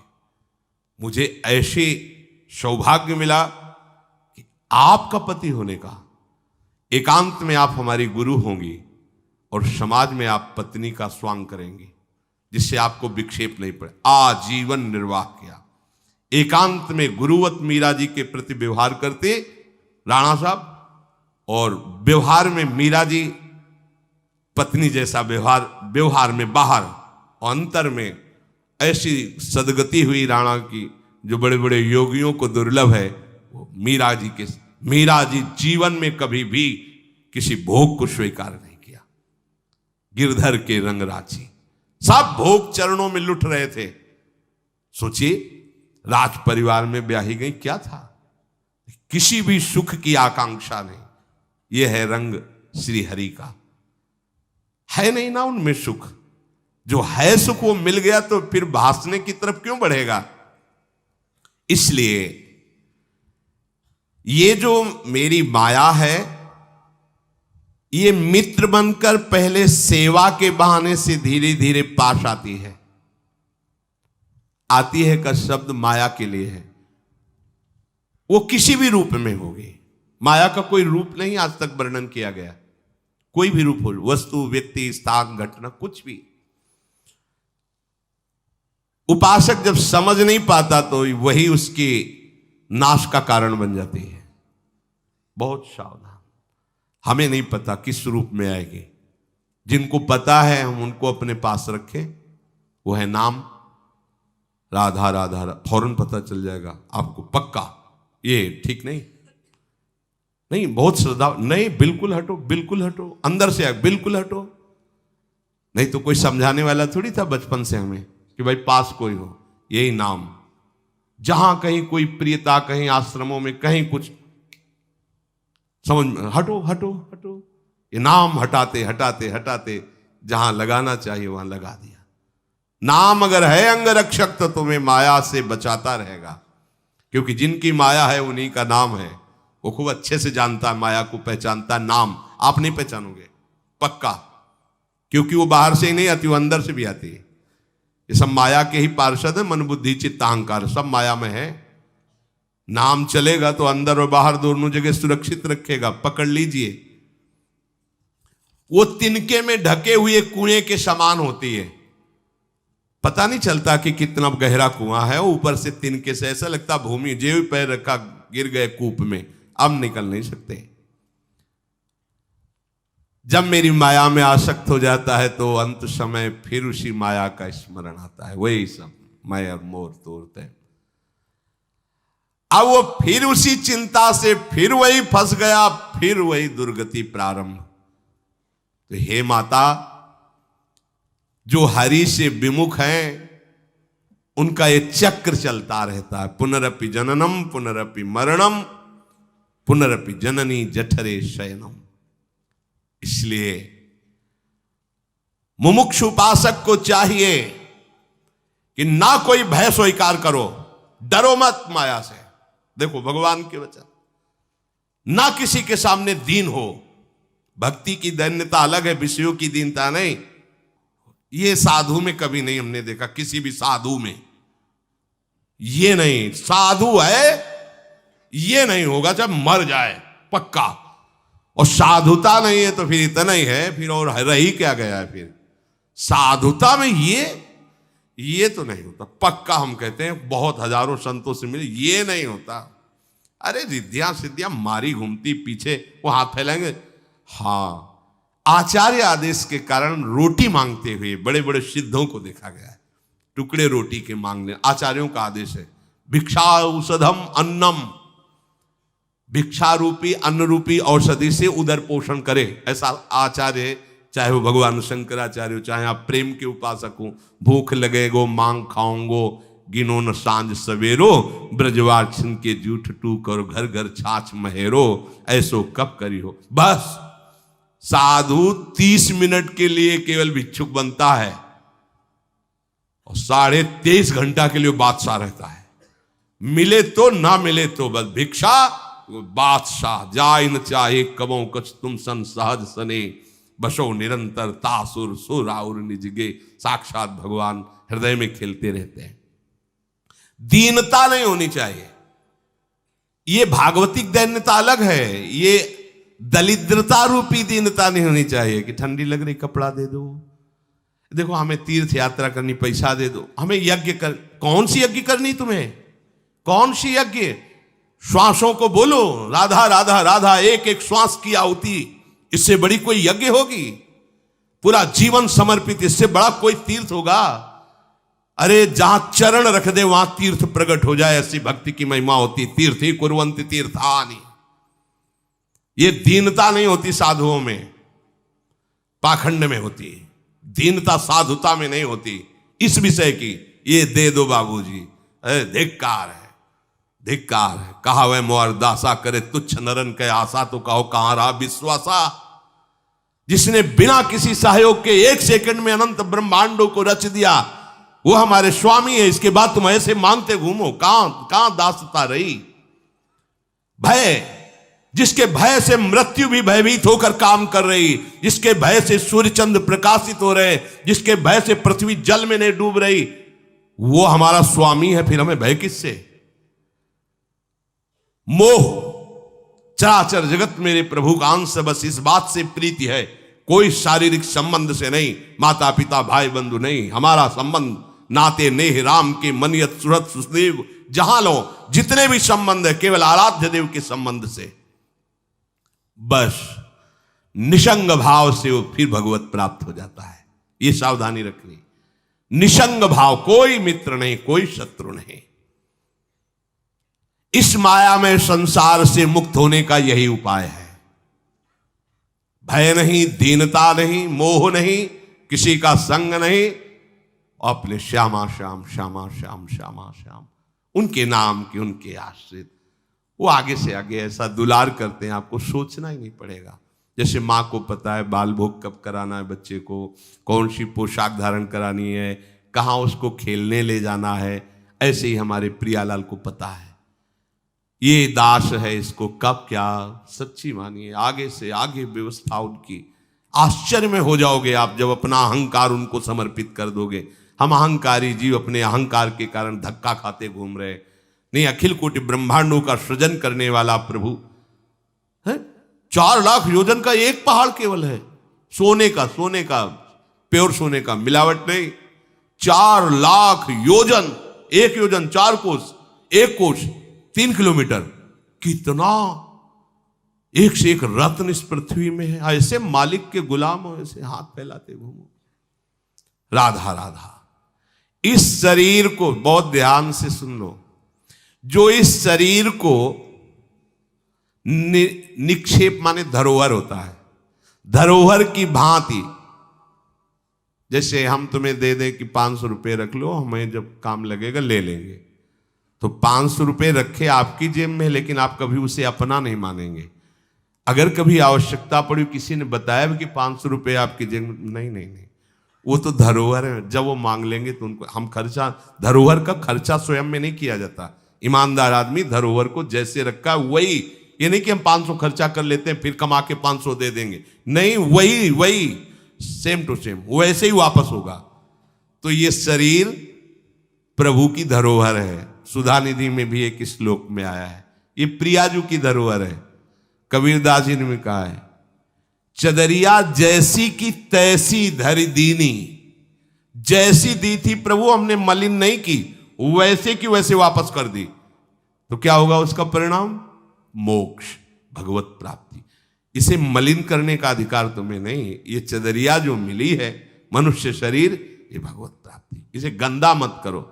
मुझे ऐसे सौभाग्य मिला कि आपका पति होने का, एकांत में आप हमारी गुरु होंगी और समाज में आप पत्नी का स्वांग करेंगी, जिससे आपको विक्षेप नहीं पड़े। आजीवन निर्वाह किया, एकांत में गुरुवत मीरा जी के प्रति व्यवहार करते राणा साहब, और व्यवहार में मीरा जी पत्नी जैसा व्यवहार में बाहर और अंतर में ऐसी सदगति हुई राणा की जो बड़े बड़े योगियों को दुर्लभ है। वो मीरा जी जीवन में कभी भी किसी भोग को स्वीकार नहीं किया। गिरधर के रंग राची, सब भोग चरणों में लुट रहे थे। सोचिए, राज परिवार में ब्याही गई, क्या था, किसी भी सुख की आकांक्षा नहीं। यह है रंग श्री हरि का, है नहीं ना उनमें सुख। जो है सुख वो मिल गया तो फिर भासने की तरफ क्यों बढ़ेगा। इसलिए ये जो मेरी माया है, ये मित्र बनकर पहले सेवा के बहाने से धीरे धीरे पास आती है। आती है का शब्द माया के लिए है, वो किसी भी रूप में होगी। माया का कोई रूप नहीं आज तक वर्णन किया गया, कोई भी रूप हो, वस्तु, व्यक्ति, स्थान, घटना, कुछ भी। उपासक जब समझ नहीं पाता तो वही उसके नाश का कारण बन जाती है। बहुत सावधान, हमें नहीं पता किस रूप में आएगी। जिनको पता है हम उनको अपने पास रखें। वो है नाम, राधा राधा, फौरन पता चल जाएगा आपको पक्का। ये ठीक नहीं, नहीं बहुत श्रद्धा, नहीं बिल्कुल हटो, बिल्कुल हटो, अंदर से बिल्कुल हटो। नहीं तो कोई समझाने वाला थोड़ी था बचपन से हमें कि भाई पास कोई हो, यही नाम। जहां कहीं कोई प्रियता, कहीं आश्रमों में कहीं कुछ समझ, हटो हटो हटो, ये नाम हटाते हटाते हटाते जहां लगाना चाहिए वहां लगा दिया। नाम अगर है अंगरक्षक तो तुम्हें माया से बचाता रहेगा, क्योंकि जिनकी माया है उन्हीं का नाम है। वो खूब अच्छे से जानता है, माया को पहचानता है। नाम आप नहीं पहचानोगे पक्का, क्योंकि वो बाहर से ही नहीं आती, वो अंदर से भी आती है। ये सब माया के ही पार्षद है, मन बुद्धि चित्त अहंकार सब माया में है। नाम चलेगा तो अंदर और बाहर दोनों जगह सुरक्षित रखेगा, पकड़ लीजिए। वो तिनके में ढके हुए कुएं के समान होती है, पता नहीं चलता कि कितना गहरा कुआं है। ऊपर से तिनके से ऐसा लगता भूमि, जो पैर रखा गिर गए कूप में, अब निकल नहीं सकते। जब मेरी माया में आसक्त हो जाता है तो अंत समय फिर उसी माया का स्मरण आता है। वही सब मैं और मोर तोड़ते हैं। अब वो फिर उसी चिंता से फिर वही फंस गया, फिर वही दुर्गति प्रारंभ। तो हे माता, जो हरि से विमुख हैं उनका ये चक्र चलता रहता है। पुनरपि जननम पुनरपि मरणम पुनरपि जननी जठरे शयनम। इसलिए मुमुक्ष उपासक को चाहिए कि ना कोई भय स्वीकार करो, डरो मत माया से। देखो भगवान के वचन, ना किसी के सामने दीन हो। भक्ति की दैन्यता अलग है, विषयों की दीनता नहीं। ये साधु में कभी नहीं हमने देखा, किसी भी साधु में ये नहीं। साधु है ये नहीं होगा जब मर जाए पक्का, और साधुता नहीं है तो फिर इतना ही है, फिर और रही क्या गया है। फिर साधुता में ये तो नहीं होता पक्का। हम कहते हैं बहुत हजारों संतों से मिले, ये नहीं होता। अरे रिद्धियां सिद्धियां मारी घूमती पीछे, वो हाथ फैलाएंगे। हाँ, आचार्य आदेश के कारण रोटी मांगते हुए बड़े बड़े सिद्धों को देखा गया है, टुकड़े रोटी के मांगने। आचार्यों का आदेश है, भिक्षा औषधम अन्नम, भिक्षा रूपी अन्न रूपी औषधि से उदर पोषण करे, ऐसा आचार्य। चाहे वो भगवान शंकराचार्य हो, चाहे आप प्रेम के उपासक हो। भूख लगेगो मांग खाऊंगो, गिनो न सांझ सवेरो, ब्रजवार छिन के जूठ टू करो, घर घर छाछ महेरो, ऐसो कब करी हो। बस साधु 30 मिनट के लिए केवल भिक्षुक बनता है और 23.5 घंटा के लिए बादशाह रहता है। मिले तो ना मिले तो बस भिक्षा बादशाह। जाय न चाहे कबो कछ तुम सन सहज सने, बसो निरंतर तासुर सुराउर निजगे। साक्षात भगवान हृदय में खेलते रहते हैं। दीनता नहीं होनी चाहिए। ये भागवतिक दैन्यता अलग है, ये दरिद्रता रूपी दीनता नहीं होनी चाहिए कि ठंडी लग रही कपड़ा दे दो, देखो हमें तीर्थ यात्रा करनी पैसा दे दो, हमें यज्ञ कर। कौन सी यज्ञ करनी तुम्हें? कौन सी यज्ञ? श्वासों को बोलो राधा राधा राधा, एक एक श्वास की आहुति, इससे बड़ी कोई यज्ञ होगी? पूरा जीवन समर्पित, इससे बड़ा कोई तीर्थ होगा? अरे जहां चरण रख दे वहां तीर्थ प्रकट हो जाए, ऐसी भक्ति की महिमा होती। तीर्थ ही कुर्वन्ति तीर्थानि। ये दीनता नहीं होती साधुओं में, पाखंड में होती। दीनता साधुता में नहीं होती। इस विषय की ये दे दो बाबूजी, धिक्कार है, धिक्कार है। कहा वह मोर दासा करे तुच्छ नरन के आशा, तो कहो कहां रहा विश्वासा। जिसने बिना किसी सहयोग के 1 सेकंड में अनंत ब्रह्मांडों को रच दिया, वो हमारे स्वामी है। इसके बाद तुम ऐसे मांगते घूमो, कहां दासता रही? भय, जिसके भय से मृत्यु भी भयभीत होकर काम कर रही, जिसके भय से सूर्य चंद्र प्रकाशित हो रहे, जिसके भय से पृथ्वी जल में नहीं डूब रही, वो हमारा स्वामी है। फिर हमें भय किससे? मोह, चराचर जगत मेरे प्रभु का अंश, बस इस बात से प्रीति है, कोई शारीरिक संबंध से नहीं, माता पिता भाई बंधु नहीं। हमारा संबंध नाते नेह राम के मनियत सुरत सुदेव, जहां लो जितने भी संबंध है केवल आराध्य देव के संबंध से। बस निसंग भाव से वो फिर भगवत प्राप्त हो जाता है। ये सावधानी रखनी। निसंग भाव, कोई मित्र नहीं, कोई शत्रु नहीं। इस माया में संसार से मुक्त होने का यही उपाय है। भय नहीं, दीनता नहीं, मोह नहीं, किसी का संग नहीं, अपने श्यामा श्याम श्यामा श्याम श्यामा श्याम, उनके नाम के, उनके आश्रित। वो आगे से आगे ऐसा दुलार करते हैं, आपको सोचना ही नहीं पड़ेगा। जैसे माँ को पता है बाल भोग कब कराना है बच्चे को, कौन सी पोशाक धारण करानी है, कहाँ उसको खेलने ले जाना है, ऐसे ही हमारे प्रियालाल को पता है ये दास है, इसको कब क्या। सच्ची मानिए, आगे से आगे व्यवस्था उनकी। आश्चर्य में हो जाओगे आप जब अपना अहंकार उनको समर्पित कर दोगे। हम अहंकारी जीव अपने अहंकार के कारण धक्का खाते घूम रहे नहीं। अखिल कोटि ब्रह्मांडों का सृजन करने वाला प्रभु है। 4 लाख योजन का एक पहाड़ केवल है, सोने का प्योर सोने का, मिलावट नहीं। 4 लाख योजन, 1 योजन 4 कोस, 1 कोस 3 किलोमीटर। कितना एक से एक रत्न इस पृथ्वी में है। ऐसे मालिक के गुलाम हो, ऐसे हाथ फैलाते घूमो। राधा राधा। इस शरीर को बहुत ध्यान से सुन लो। जो इस शरीर को निक्षेप माने धरोहर होता है, धरोहर की भांति। जैसे हम तुम्हें दे दें कि 500 रुपये रख लो, हमें जब काम लगेगा ले लेंगे, तो 500 रुपये रखे आपकी जेब में, लेकिन आप कभी उसे अपना नहीं मानेंगे। अगर कभी आवश्यकता पड़ी, किसी ने बताया भी कि 500 रुपये आपकी जेब में, नहीं, वो तो धरोहर है। जब वो मांग लेंगे तो उनको हम खर्चा, धरोहर का खर्चा स्वयं में नहीं किया जाता। ईमानदार आदमी धरोहर को जैसे रखा वही, ये नहीं कि हम 500 खर्चा कर लेते हैं फिर कमा के 500 दे देंगे, नहीं, वही सेम टू सेम वैसे ही वापस होगा। तो ये शरीर प्रभु की धरोहर है। सुधा निधि में भी एक श्लोक में आया है, ये प्रियाजू की धरोहर है। कबीरदास जी ने कहा है, चदरिया जैसी की तैसी धरि दीनी। जैसी दी थी प्रभु, हमने मलिन नहीं की, वैसे की वैसे वापस कर दी। तो क्या होगा उसका परिणाम? मोक्ष, भगवत प्राप्ति। इसे मलिन करने का अधिकार तुम्हें नहीं। ये चदरिया जो मिली है, मनुष्य शरीर, ये भगवत प्राप्ति। इसे गंदा मत करो।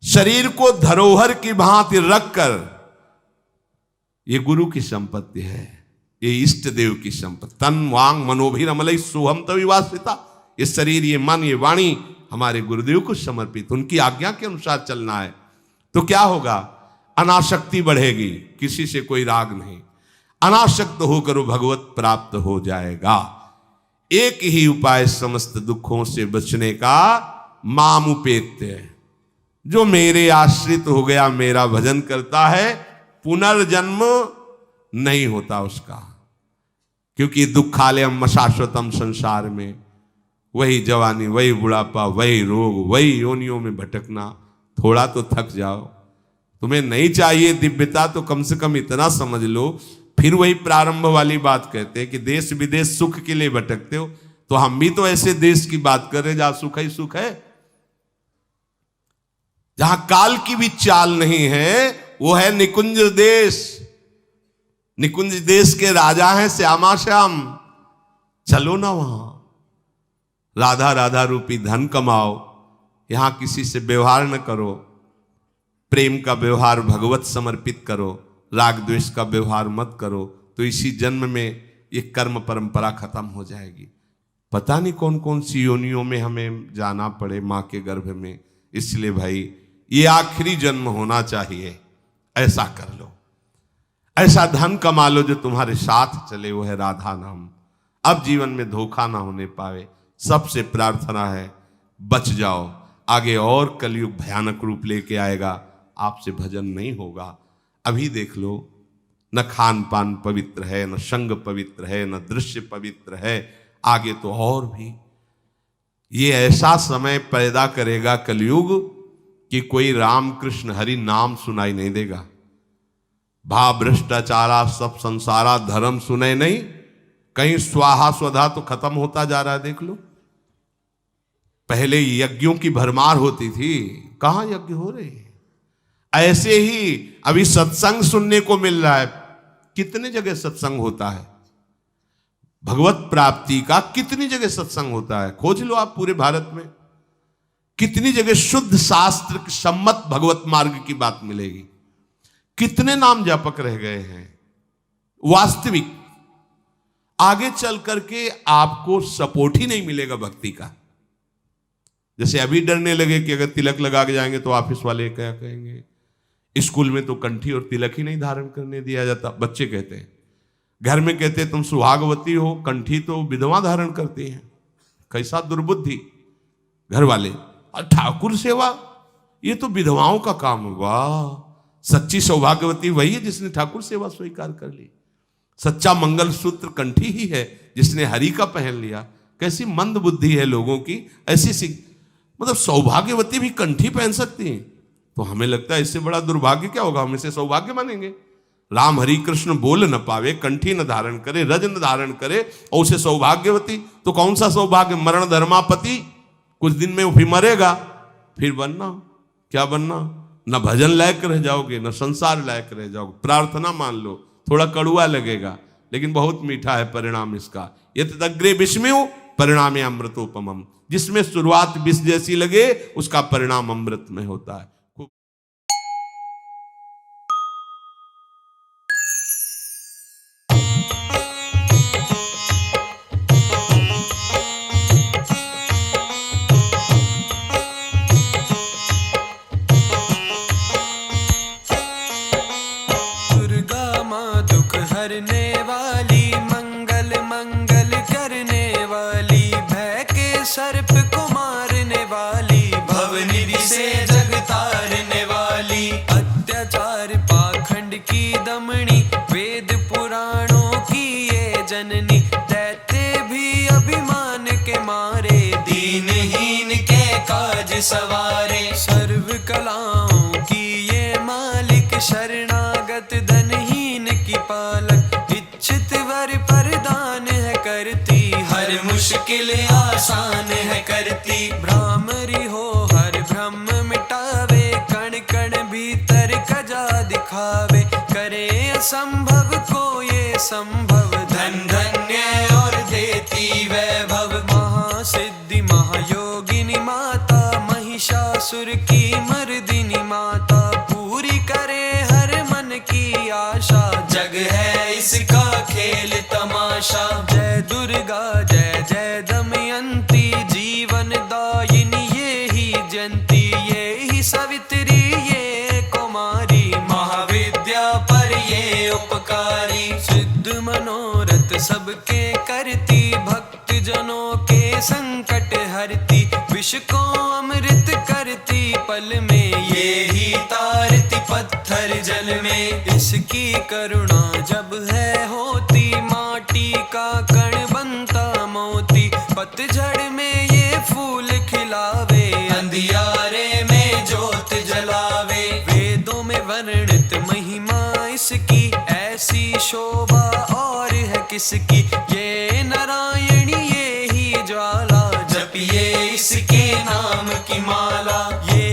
शरीर को धरोहर की भांति रखकर, ये गुरु की संपत्ति है, ये इष्ट देव की संपत्ति। तन वांग मनोभिरमलई सोहम तविवासिता। ये शरीर, ये मन, ये वाणी हमारे गुरुदेव को समर्पित, उनकी आज्ञा के अनुसार चलना है। तो क्या होगा? अनासक्ति बढ़ेगी, किसी से कोई राग नहीं। अनासक्त होकर भगवत प्राप्त हो जाएगा। एक ही उपाय समस्त दुखों से बचने का, मामुपेत्य, जो मेरे आश्रित हो गया, मेरा भजन करता है, पुनर्जन्म नहीं होता उसका। क्योंकि दुखालयम शाश्वतम, संसार में वही जवानी, वही बुढ़ापा, वही रोग, वही योनियों में भटकना। थोड़ा तो थक जाओ। तुम्हें नहीं चाहिए दिव्यता तो कम से कम इतना समझ लो। फिर वही प्रारंभ वाली बात कहते हैं कि देश विदेश सुख के लिए भटकते हो, तो हम भी तो ऐसे देश की बात कर रहे हैं जहां सुख ही सुख है, जहां काल की भी चाल नहीं है। वो है निकुंज देश। निकुंज देश के राजा हैं श्यामा श्याम। चलो ना वहां, राधा राधा रूपी धन कमाओ, यहां किसी से व्यवहार न करो, प्रेम का व्यवहार भगवत समर्पित करो, राग द्वेष का व्यवहार मत करो, तो इसी जन्म में ये कर्म परंपरा खत्म हो जाएगी। पता नहीं कौन कौन सी योनियों में हमें जाना पड़े मां के गर्भ में। इसलिए भाई ये आखिरी जन्म होना चाहिए, ऐसा कर लो, ऐसा धन कमा लो जो तुम्हारे साथ चले, वो है राधा नाम। अब जीवन में धोखा ना होने पावे। सबसे प्रार्थना है बच जाओ, आगे और कलयुग भयानक रूप लेके आएगा, आपसे भजन नहीं होगा। अभी देख लो, न खान पान पवित्र है, न संग पवित्र है, न दृश्य पवित्र है। आगे तो और भी ये ऐसा समय पैदा करेगा कलयुग कि कोई राम कृष्ण हरि नाम सुनाई नहीं देगा। भा भ्रष्टाचारा सब संसारा, धर्म सुने नहीं, कहीं स्वाहा स्वधा तो खत्म होता जा रहा है। देख लो, पहले यज्ञों की भरमार होती थी, कहां यज्ञ हो रहे हैं। ऐसे ही अभी सत्संग सुनने को मिल रहा है। कितने जगह सत्संग होता है भगवत प्राप्ति का, कितनी जगह सत्संग होता है, खोज लो आप पूरे भारत में। कितनी जगह शुद्ध शास्त्र की सम्मत भगवत मार्ग की बात मिलेगी। कितने नाम जापक रह गए हैं। वास्तविक आगे चल करके आपको सपोर्ट ही नहीं मिलेगा भक्ति का। जैसे अभी डरने लगे कि अगर तिलक लगा के जाएंगे तो ऑफिस वाले क्या कहेंगे, स्कूल में तो कंठी और तिलक ही नहीं धारण करने दिया जाता। बच्चे कहते हैं, घर में कहते हैं तुम सुहागवती हो, कंठी तो विधवा धारण करती हैं। कैसा दुर्बुद्धि घर वाले। और ठाकुर सेवा, ये तो विधवाओं का काम हुआ। सच्ची सौभाग्यवती वही है जिसने ठाकुर सेवा स्वीकार कर ली। सच्चा मंगलसूत्र कंठी ही है जिसने हरि का पहन लिया। कैसी मंद बुद्धि है लोगों की। ऐसी मतलब सौभाग्यवती भी कंठी पहन सकती हैं, तो हमें लगता है इससे बड़ा दुर्भाग्य क्या होगा, हम इसे सौभाग्य मानेंगे। राम हरि कृष्ण बोल न पावे, कंठी न धारण करे, रज न धारण करे, और उसे सौभाग्यवती, तो कौन सा सौभाग्य। मरण धर्मापति, कुछ दिन में वो भी मरेगा, फिर बनना क्या बनना। न भजन लायक रह जाओगे, न संसार लायक रह जाओगे। प्रार्थना मान लो, थोड़ा कड़ुआ लगेगा लेकिन बहुत मीठा है परिणाम इसका। यत् अग्रे विस्मयो परिणामे अमृतोपमम्। जिसमें शुरुआत विष जैसी लगे उसका परिणाम अमृत में होता है। दुर्गा माँ दुख हरने वाली, मंगल मंगल करने वाली, भय के सर्प को मारने वाली, भवनिधि से जग तारने वाली, अत्याचार पाखंड की दमनी, वेद पुराणों की ये जननी, दैत्य भी अभिमान के मारे, दीनहीन के काज सवारे, सर्व कलाओं की ये मालिक, शरणागत धनहीन की पालक, इच्छित वर प्रदान है करती, हर मुश्किल आसान है करती, भ्रामरी हो हर भ्रम मिटावे, कण कण भीतर कजा दिखावे, करे असंभव को ये संभव, धन धन्य और देती वैभव, महासिद्धि महायोगिनी माता, महिषासुर की मर्दिनी माता, पूरी करे हर मन की आशा, जग है इसका खेल तमाशा, जय दुर्गा जय जय दमयंती, जीवन दायिनी ये ही जयंती, ये ही सवित्री ये कुमारी, महाविद्या पर ये उपकारी, सिद्ध सबके करती, भक्त जनों के संकट हरती, विष को अमृत करती पल में, ये ही तारती पत्थर जल में। इसकी करुणा जब है होती, माटी का कण बनता मोती, पतझड़ में ये फूल खिलावे, अंधियारे में ज्योत जलावे। वेदों में वर्णित महिमा इसकी, ऐसी शोभा और है किसकी। ये नारायणी ये ही ज्वाला, जपिए इसके नाम की माला। ये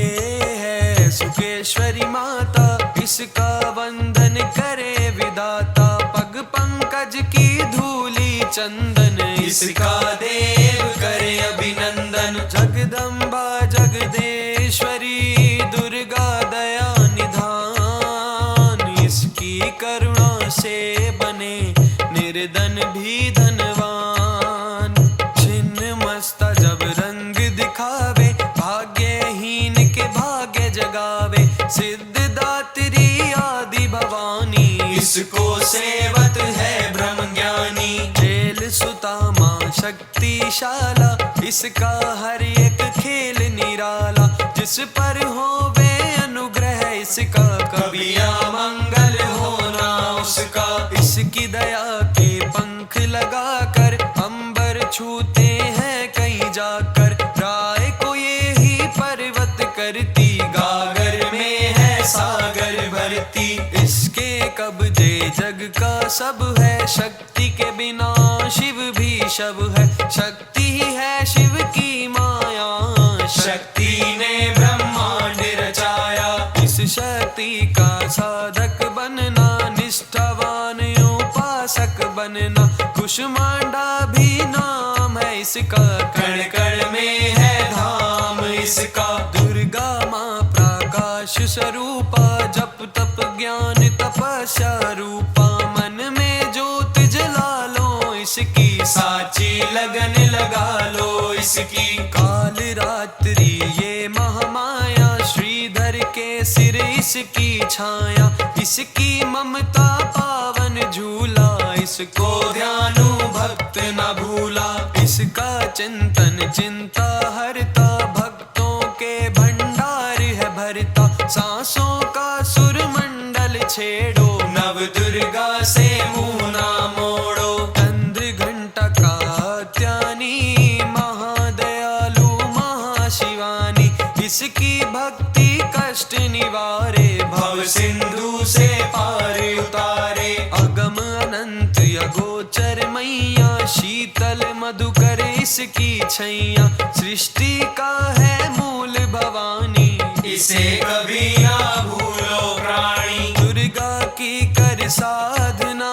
है सुकेश्वरी माता, इसका वंदन करे विदाता, पग पंकज की धूली चंदन, इसका देव करे अभिनंदन। जगदम्बा जगदेश्वरी दुर्गा दया निधान, इसकी करुणा से बने निर्धन भी धनवान। छिन्न मस्ता जब रंग दिखावे, भाग्यहीन के भाग्य जगावे, सिद्धदात्री आदि भवानी, इसको सेवत है ब्रह्म ज्ञानी। जेल सुता मां शक्तिशाला, इसका हर एक खेल निराला, जिस पर होवे अनुग्रह इसका, कभी अमंगल होना उसका। इसकी दया के पंख लगाकर अंबर छूते हैं कहीं जाकर, राय को ये ही पर्वत करती, गागर में है सागर भरती। इसके कब्जे जग का सब है, शक्ति के बिना शिव भी शव है, शक्ति ही है शिव की माया, शक्ति ने ब्रह्मांड रचाया। इस शक्ति का साधक बनना, निष्ठावान उपासक बनना, कुष्मांडा भी नाम है इसका, कण कण में है धाम इसका। दुर्गा माँ प्रकाश स्वरूपा, जप तप ज्ञान तपस्या रूपा, मन में ज्योत जला लो इसकी, साची लगन लगा लो इसकी। काल रात्रि ये महामाया, श्रीधर के सिर इसकी छाया, इसकी ममता पावन झूला, इसको ध्यानु भक्त न भूला। इसका चिंतन चिंता हरता, भक्तों के भंडार है भरता, सांसों का सुर मंडल छेड़ो, नव दुर्गा से मुंह ना मोड़ो। चंद्र घंटा कात्यानी, महादयालु महाशिवानी, इसकी भक्ति कष्ट निवारे, भव सिंधु से पार उतारे। अगम अनंत अगोचर मैया, शीतल मधुकर इसकी छैया, सृष्टि का है मूल भवानी, इसे कभी ना भूलो प्राणी। दुर्गा की कर साधना,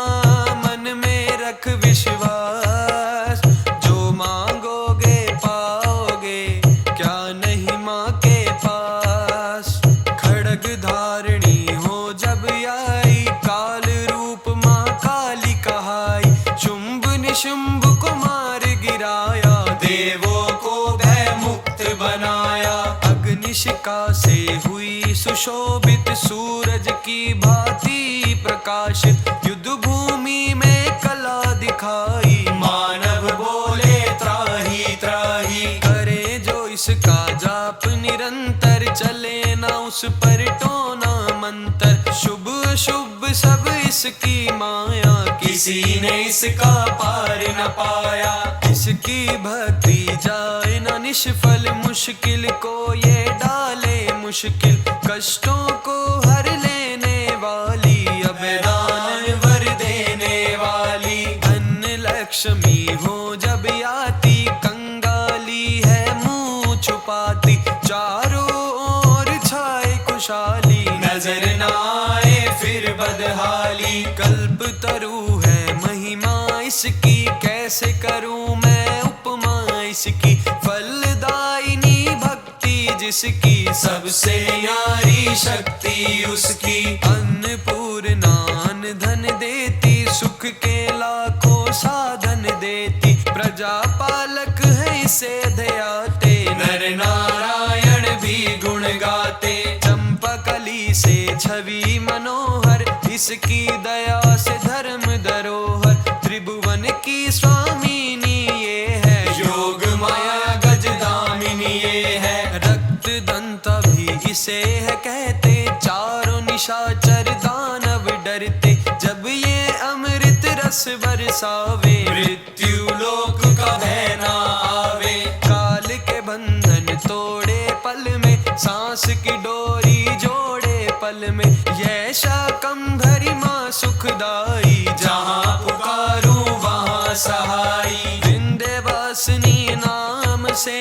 मन में रख विश्वास, जो मांगोगे पाओगे, क्या नहीं माँ के पास। खड़ग धारणी हो जब आई, काल रूप माँ काली कहाई, शुंभ निशुंभ को मार गिराया, देवों को भय मुक्त बनाया। अग्निशिखा से हुई सुशोभित, सूरज की भांति प्रकाशित, युद्ध भूमि में कला दिखाई, मानव बोले त्राही त्राही। करे जो इसका जाप निरंतर, चले ना उस पर टोना मंत्र, शुभ शुभ सब इसकी माया, किसी ने इसका पार न पाया। इसकी भक्ति जाए न निष्फल, मुश्किल को ये डाले मुश्किल, कष्टों को हर लेने वाली, अबदान वर देने वाली। धन लक्ष्मी हो जब आती, कंगाली है मुंह छुपाती, चारों ओर छाए खुशहाली, नजर न आए फिर बदहाली। कल्प तरु है महिमा इसकी, कैसे करूं मैं उपमा इसकी, फलदायिनी भक्ति जिसकी, सबसे न्यारी शक्ति उसकी। अन्नपूर्णा अन्न धन देती, सुख के लाखों साधन देती, प्रजा पालक है इसे ध्याते, नर नारायण भी गुण गाते। चंपाकली से छवि मनोहर, इसकी दया से धर्म धरोहर, त्रिभुवन की स्वामिनी ये है, योग माया गजदामिनी ये है। रक्त दंता भी इसे है कहते, चारों निशाचर दानव डरते। जब ये अमृत रस बरसावे, मृत्यु लोक का भय ना आवे। काल के बंधन तोड़े पल में, सांस की डोरी जोड़े पल में। यह शाकंभरी माँ सुखदाई, जहाँ पुकारूं वहाँ सहाई। विंध्यवासिनी नाम से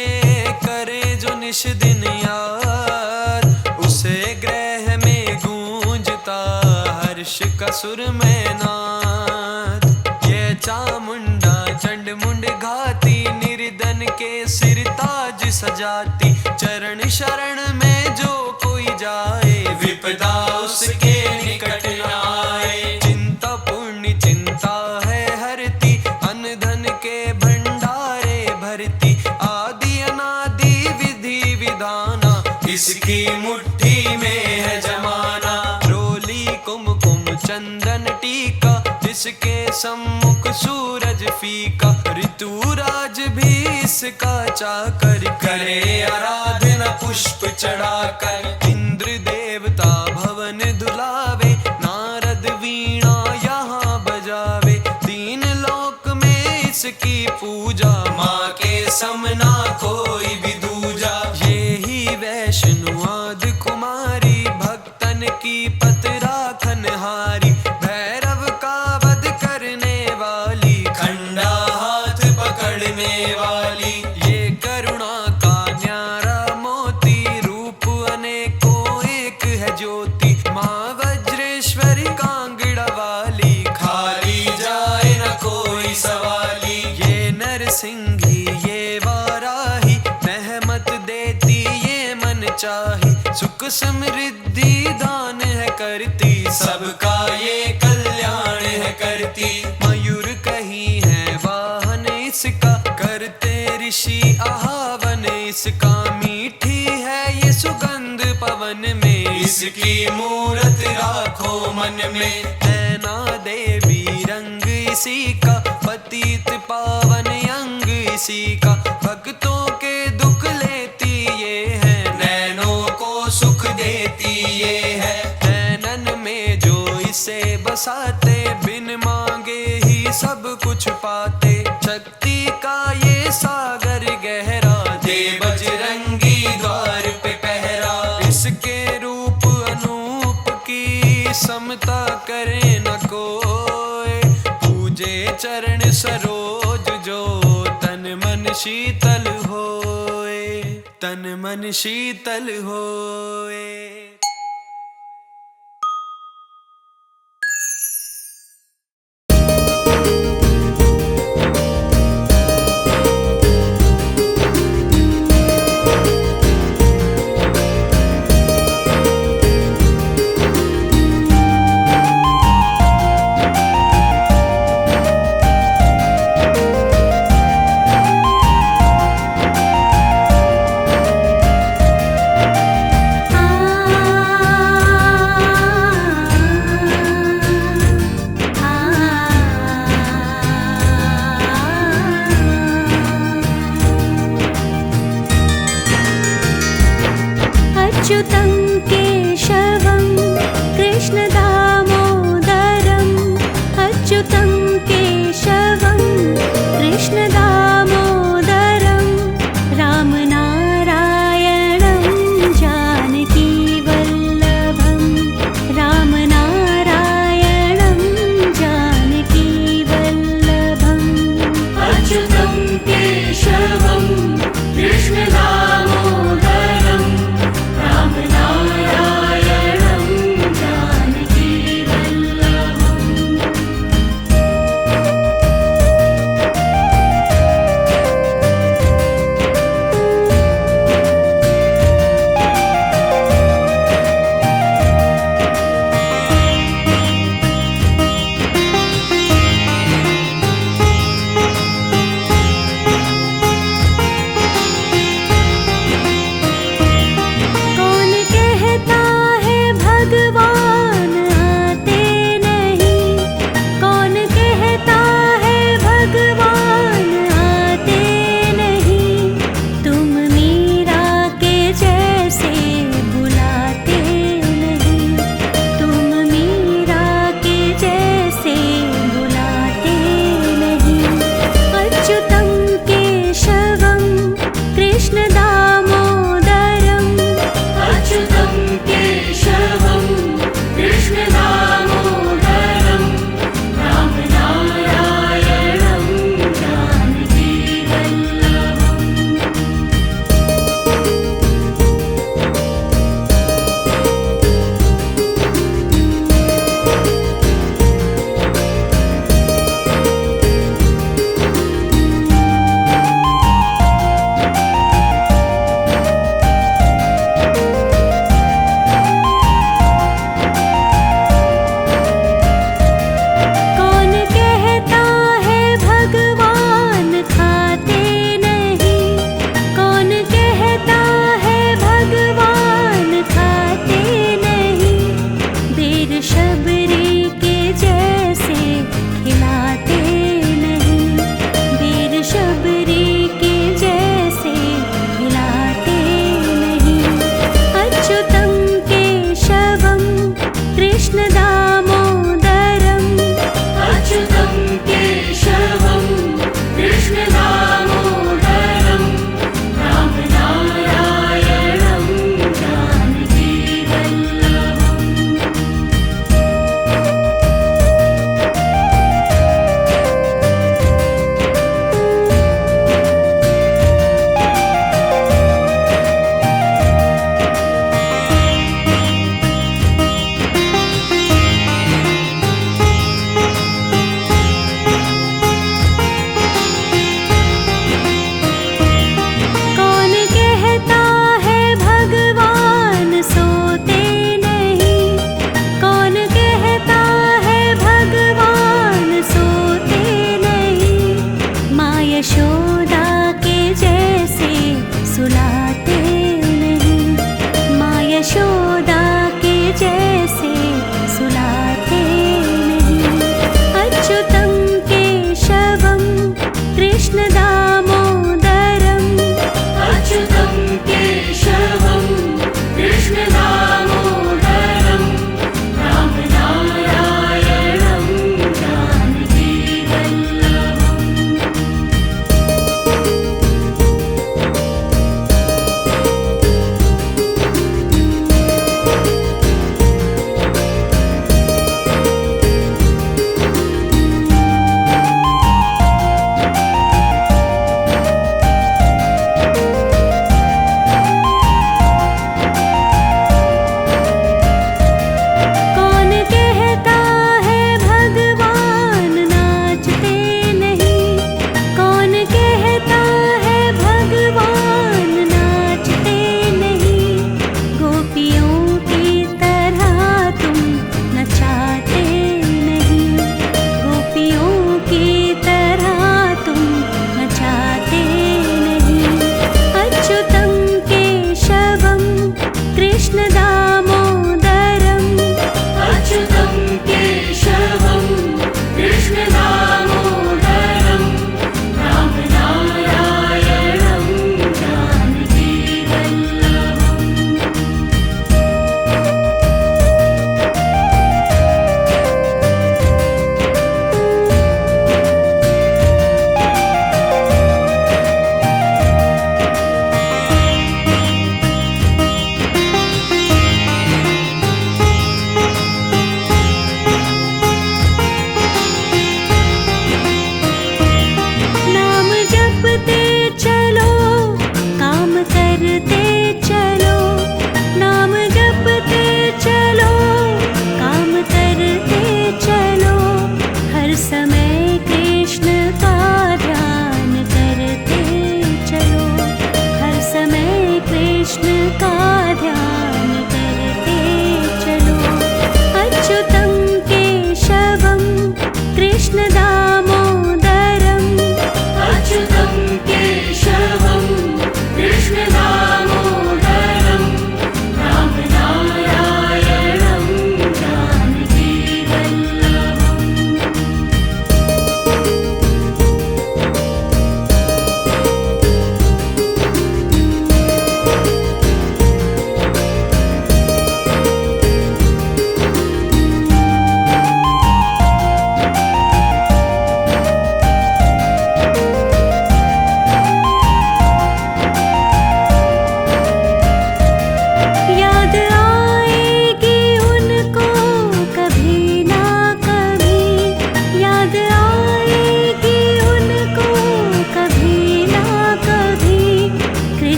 करे जो निश दिन याद, उसे ग्रह में गूंजता हर्ष का सुर में नाद। ये चामुंडा चंड मुंड घाती, निर्धन के सिर ताज सजाती। चरण शरण में जो कोई जाए, विपदा उसके निकट न आए। चिंता पूर्ण चिंता है हरती, अन्न धन के भंडारे भरती। आदि अनादि विधि विधाना, इसकी मुट्ठी में है जमाना। रोली कुमकुम चंदन टीका, जिसके सम्मुख सूरज फीका। ऋतुराज भी इसका चाकर, करे आराधना पुष्प चढ़ाकर। इंद्र देवता भवन धुलावे, नारद वीणा यहाँ बजावे। तीन लोक में इसकी पूजा, माँ के समना कोई भी दूजा। ये ही वैष्णु आदि कुमारी, भक्तन की पत राखन हारी। भैरव का वध करने वाली, खंडा हाथ पकड़ने वाली। ये करुणा का न्यारा मोती, रूप अनेकों एक है ज्योति। माँ वज्रेश्वरी कांगड़ा वाली, खाली जाए न कोई सवाली। ये नरसिंही ये वाराही, रहमत देती ये मन चाही। सुख समृद्धि दान है करती, सबका ये कल्याण है करती। मयूर कहीं है वाहन इसका, करते ऋषि आहावन इसका। मीठी है ये सुगंध पवन में, इसकी मूरत राखो मन में। नैना देवी रंग इसी का, पतित पावन अंग इसी का। भक्तों के दुख लेती ये है, नैनों को सुख देती ये है। नैनन में जो इसे बसाते, बिन मांगे ही सब कुछ पाते। शक्ति का ये सागर गहरा, दे बजरंगी द्वार पे पहरा। इसके रूप अनूप की समता करे न कोई। पूजे चरण सरोज जो, तन मन शीतल होए, तन मन शीतल होए। आ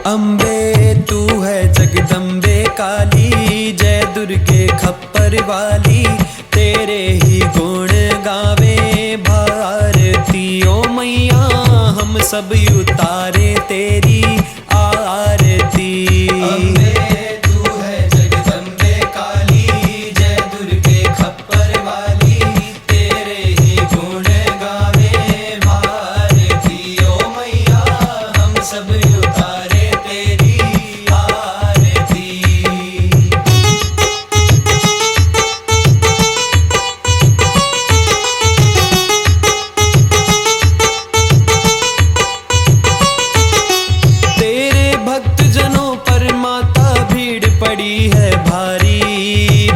अम्बे तू है जगदम्बे काली, जय दुर्गे खप्पर वाली, तेरे ही गुण गावे भारती। ओ मैया हम सब उतारे तेरी आरती। अम्बे तू है जगदम्बे काली, जय दुर्गे खप्पर वाली, तेरे ही गुण गावे भारती। ओ मैया हम सब उतारे तेरी आरती। तेरे भक्त जनों पर माता भीड़ पड़ी है भारी,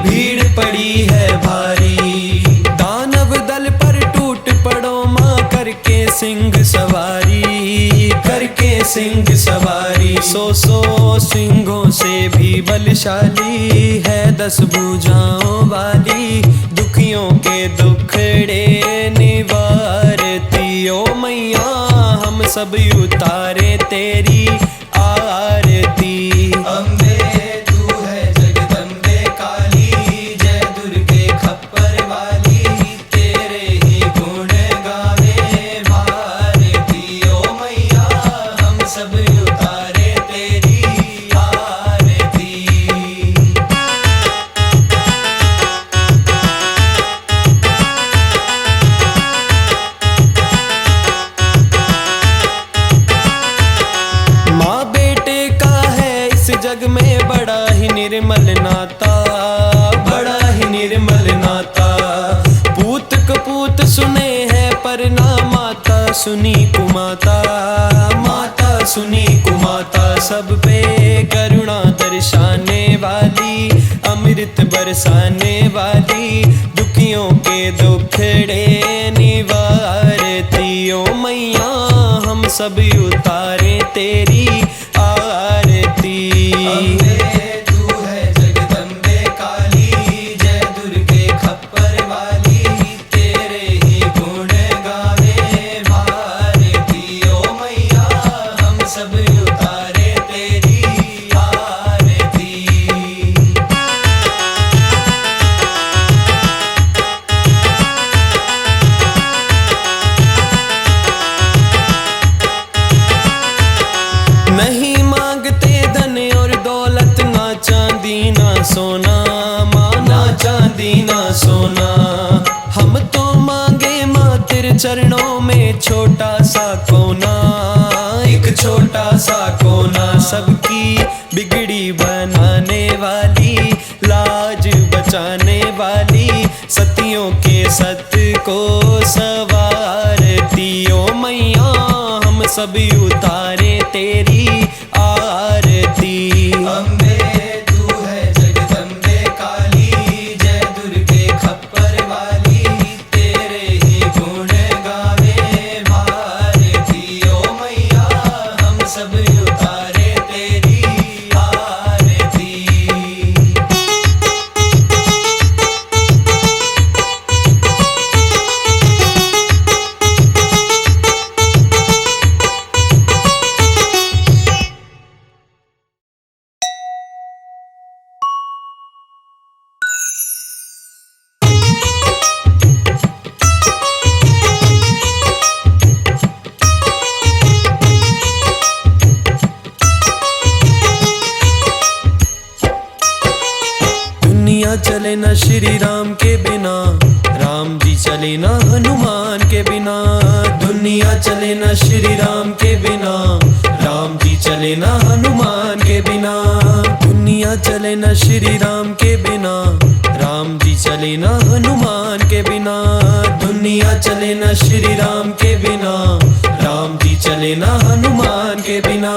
भीड़ पड़ी है भारी। दानव दल पर टूट पड़ो माँ, करके सिंह सवारी, करके सिंह सवारी। सौ सिंहों से भी बलशाली है 10 भुजाओं वाली, दुखियों के दुखड़े निवारती। ओ मैया हम सब उतारे तेरी आरती। अम्बे तू है जगदम्बे काली, जय दुर्गे खप्पर वाली, तेरे ही गुण गावे भारती। ओ मैया हम सब उतारे तेरी आरती। माँ बेटे का है इस जग में बड़ा ही निर्मल नाता, बड़ा ही निर्मल नाता। पूत कपूत सुने हैं पर ना माता सुनी कुमाता, माता सुनी कुमाता। सब पे करुणा दर्शाने वाली, अमृत बरसाने वाली, दुखियों के दुखड़े निवारती। ओ मैया हम सब उतारे तेरी आरती। अम्बे तू है जगदम्बे काली, जय दुर्गे खप्पर वाली, तेरे ही गुण गावे भारती। ओ मैया हम सब उतारे तेरी आरती। नहीं मांगते धन और दौलत, ना चांदी ना सोना माँ, ना चांदी ना सोना। हम तो मांगे माँ तेरे चरणों में छोटा सा कोना, एक छोटा सा कोना। सबकी बिगड़ी बनाने वाली, लाज बचाने वाली, सतियों के सत को सवारती। ओ मैया हम सब उतारे तेरी आरती। अम्बे तू है जगदम्बे काली, जय दुर्गे खप्पर वाली, तेरे ही गुण गावे भारती। ओ मैया हम सब उतारे तेरी आरती। दुनिया चले न श्री राम के बिना, राम जी चले न हनुमान के बिना। दुनिया चले न श्री राम के बिना, राम जी चले न हनुमान के बिना। दुनिया चले न श्री राम के बिना, राम जी चले न हनुमान के बिना। दुनिया चले न श्री राम के बिना, राम जी चले न हनुमान के बिना।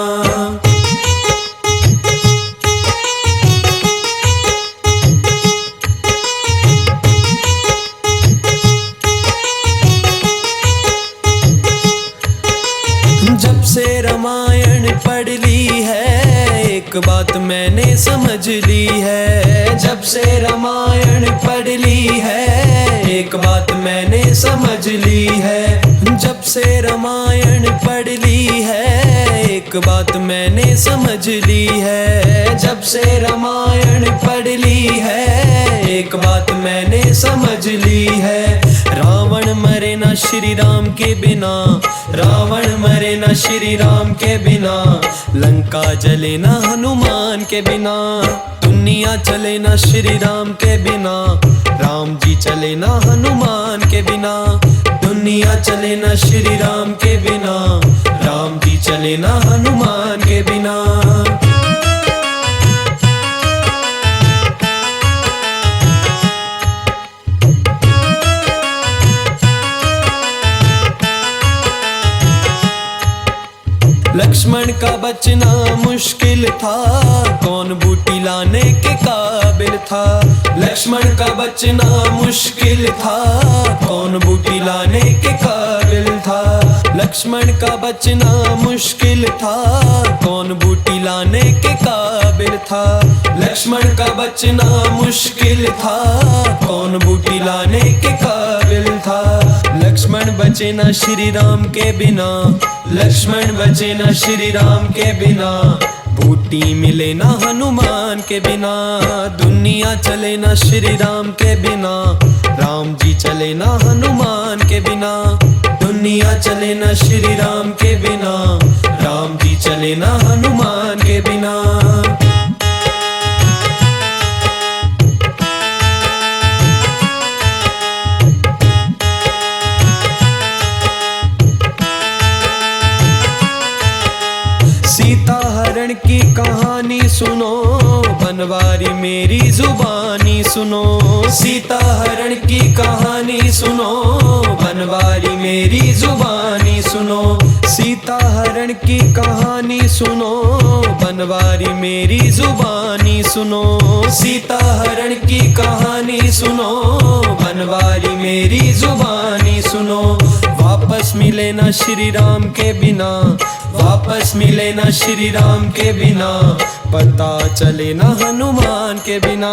जब से रामायण पढ़ ली है, एक बात मैंने समझ ली है। जब से रामायण पढ़ ली है, एक बात मैंने समझ ली है। जब से रामायण पढ़ ली है, एक एक बात मैंने समझ ली है, जब से रामायण पढ़ ली है। एक बात मैंने समझ ली है, रावण मरे ना श्री राम के बिना, रावण मरे ना श्री राम के बिना, लंका जले ना हनुमान के बिना, दुनिया चले ना श्री राम के बिना, राम जी चले ना हनुमान के बिना, दुनिया चले ना श्री राम के बिना, राम जी चले ना हनुमान के बिना। लक्ष्मण का बचना मुश्किल था, कौन बूटी लाने के काबिल था। लक्ष्मण का बचना मुश्किल था, कौन बूटी लाने के काबिल था। लक्ष्मण का बचना मुश्किल था, कौन बूटी लाने के काबिल था। लक्ष्मण का बचना मुश्किल था, कौन बूटी लाने के काबिल था। लक्ष्मण बचे ना श्री राम के बिना, लक्ष्मण बचे ना श्री राम के बिना, बूटी मिले ना हनुमान के बिना, दुनिया चले ना श्री राम के बिना, राम जी चले ना हनुमान के बिना, दुनिया चले ना श्री राम के बिना, राम जी चले ना हनुमान के बिना। सीता हरण की कहानी सुनो, बनवारी मेरी जुबानी सुनो। सीता हरण की कहानी सुनो, बनवारी मेरी जुबानी सुनो। सीता हरण की कहानी सुनो, बनवारी मेरी जुबानी सुनो। सीता हरण की कहानी सुनो, बनवारी मेरी जुबानी सुनो। वापस मिले ना श्री राम के बिना, वापस मिले ना श्री राम के बिना, पता चले ना हनुमान के बिना,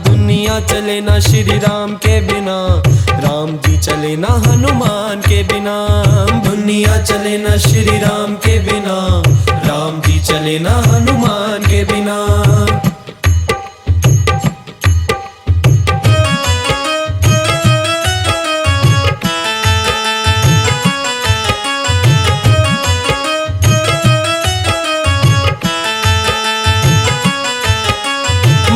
दुनिया चले ना श्री राम के बिना, राम जी चले ना हनुमान के बिना, दुनिया चले ना श्री राम के बिना, राम जी चले ना हनुमान के बिना।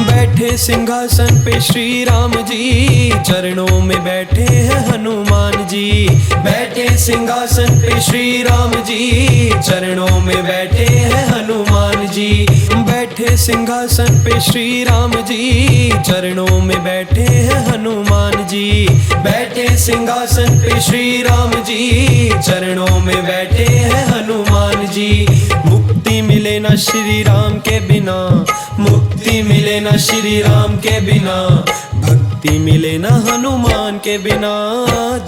बैठे सिंहासन पे श्री राम जी, चरणों में बैठे हैं हनुमान जी। बैठे सिंहासन पे श्री राम जी, चरणों में बैठे हैं हनुमान जी। बैठे सिंहासन पे श्री राम जी, चरणों में बैठे हैं हनुमान जी। बैठे सिंहासन पे श्री राम जी, चरणों में बैठे हैं हनुमान जी। मुक्ति मिले ना श्री राम के बिना, मुक्ति मिले ना श्री राम के बिना, भक्ति मिले ना हनुमान के बिना,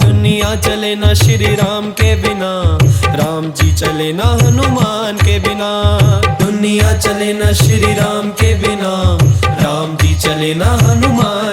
दुनिया चले ना श्री राम के बिना, राम जी चले ना हनुमान के बिना, दुनिया चले ना श्री राम के बिना, राम जी चले ना हनुमान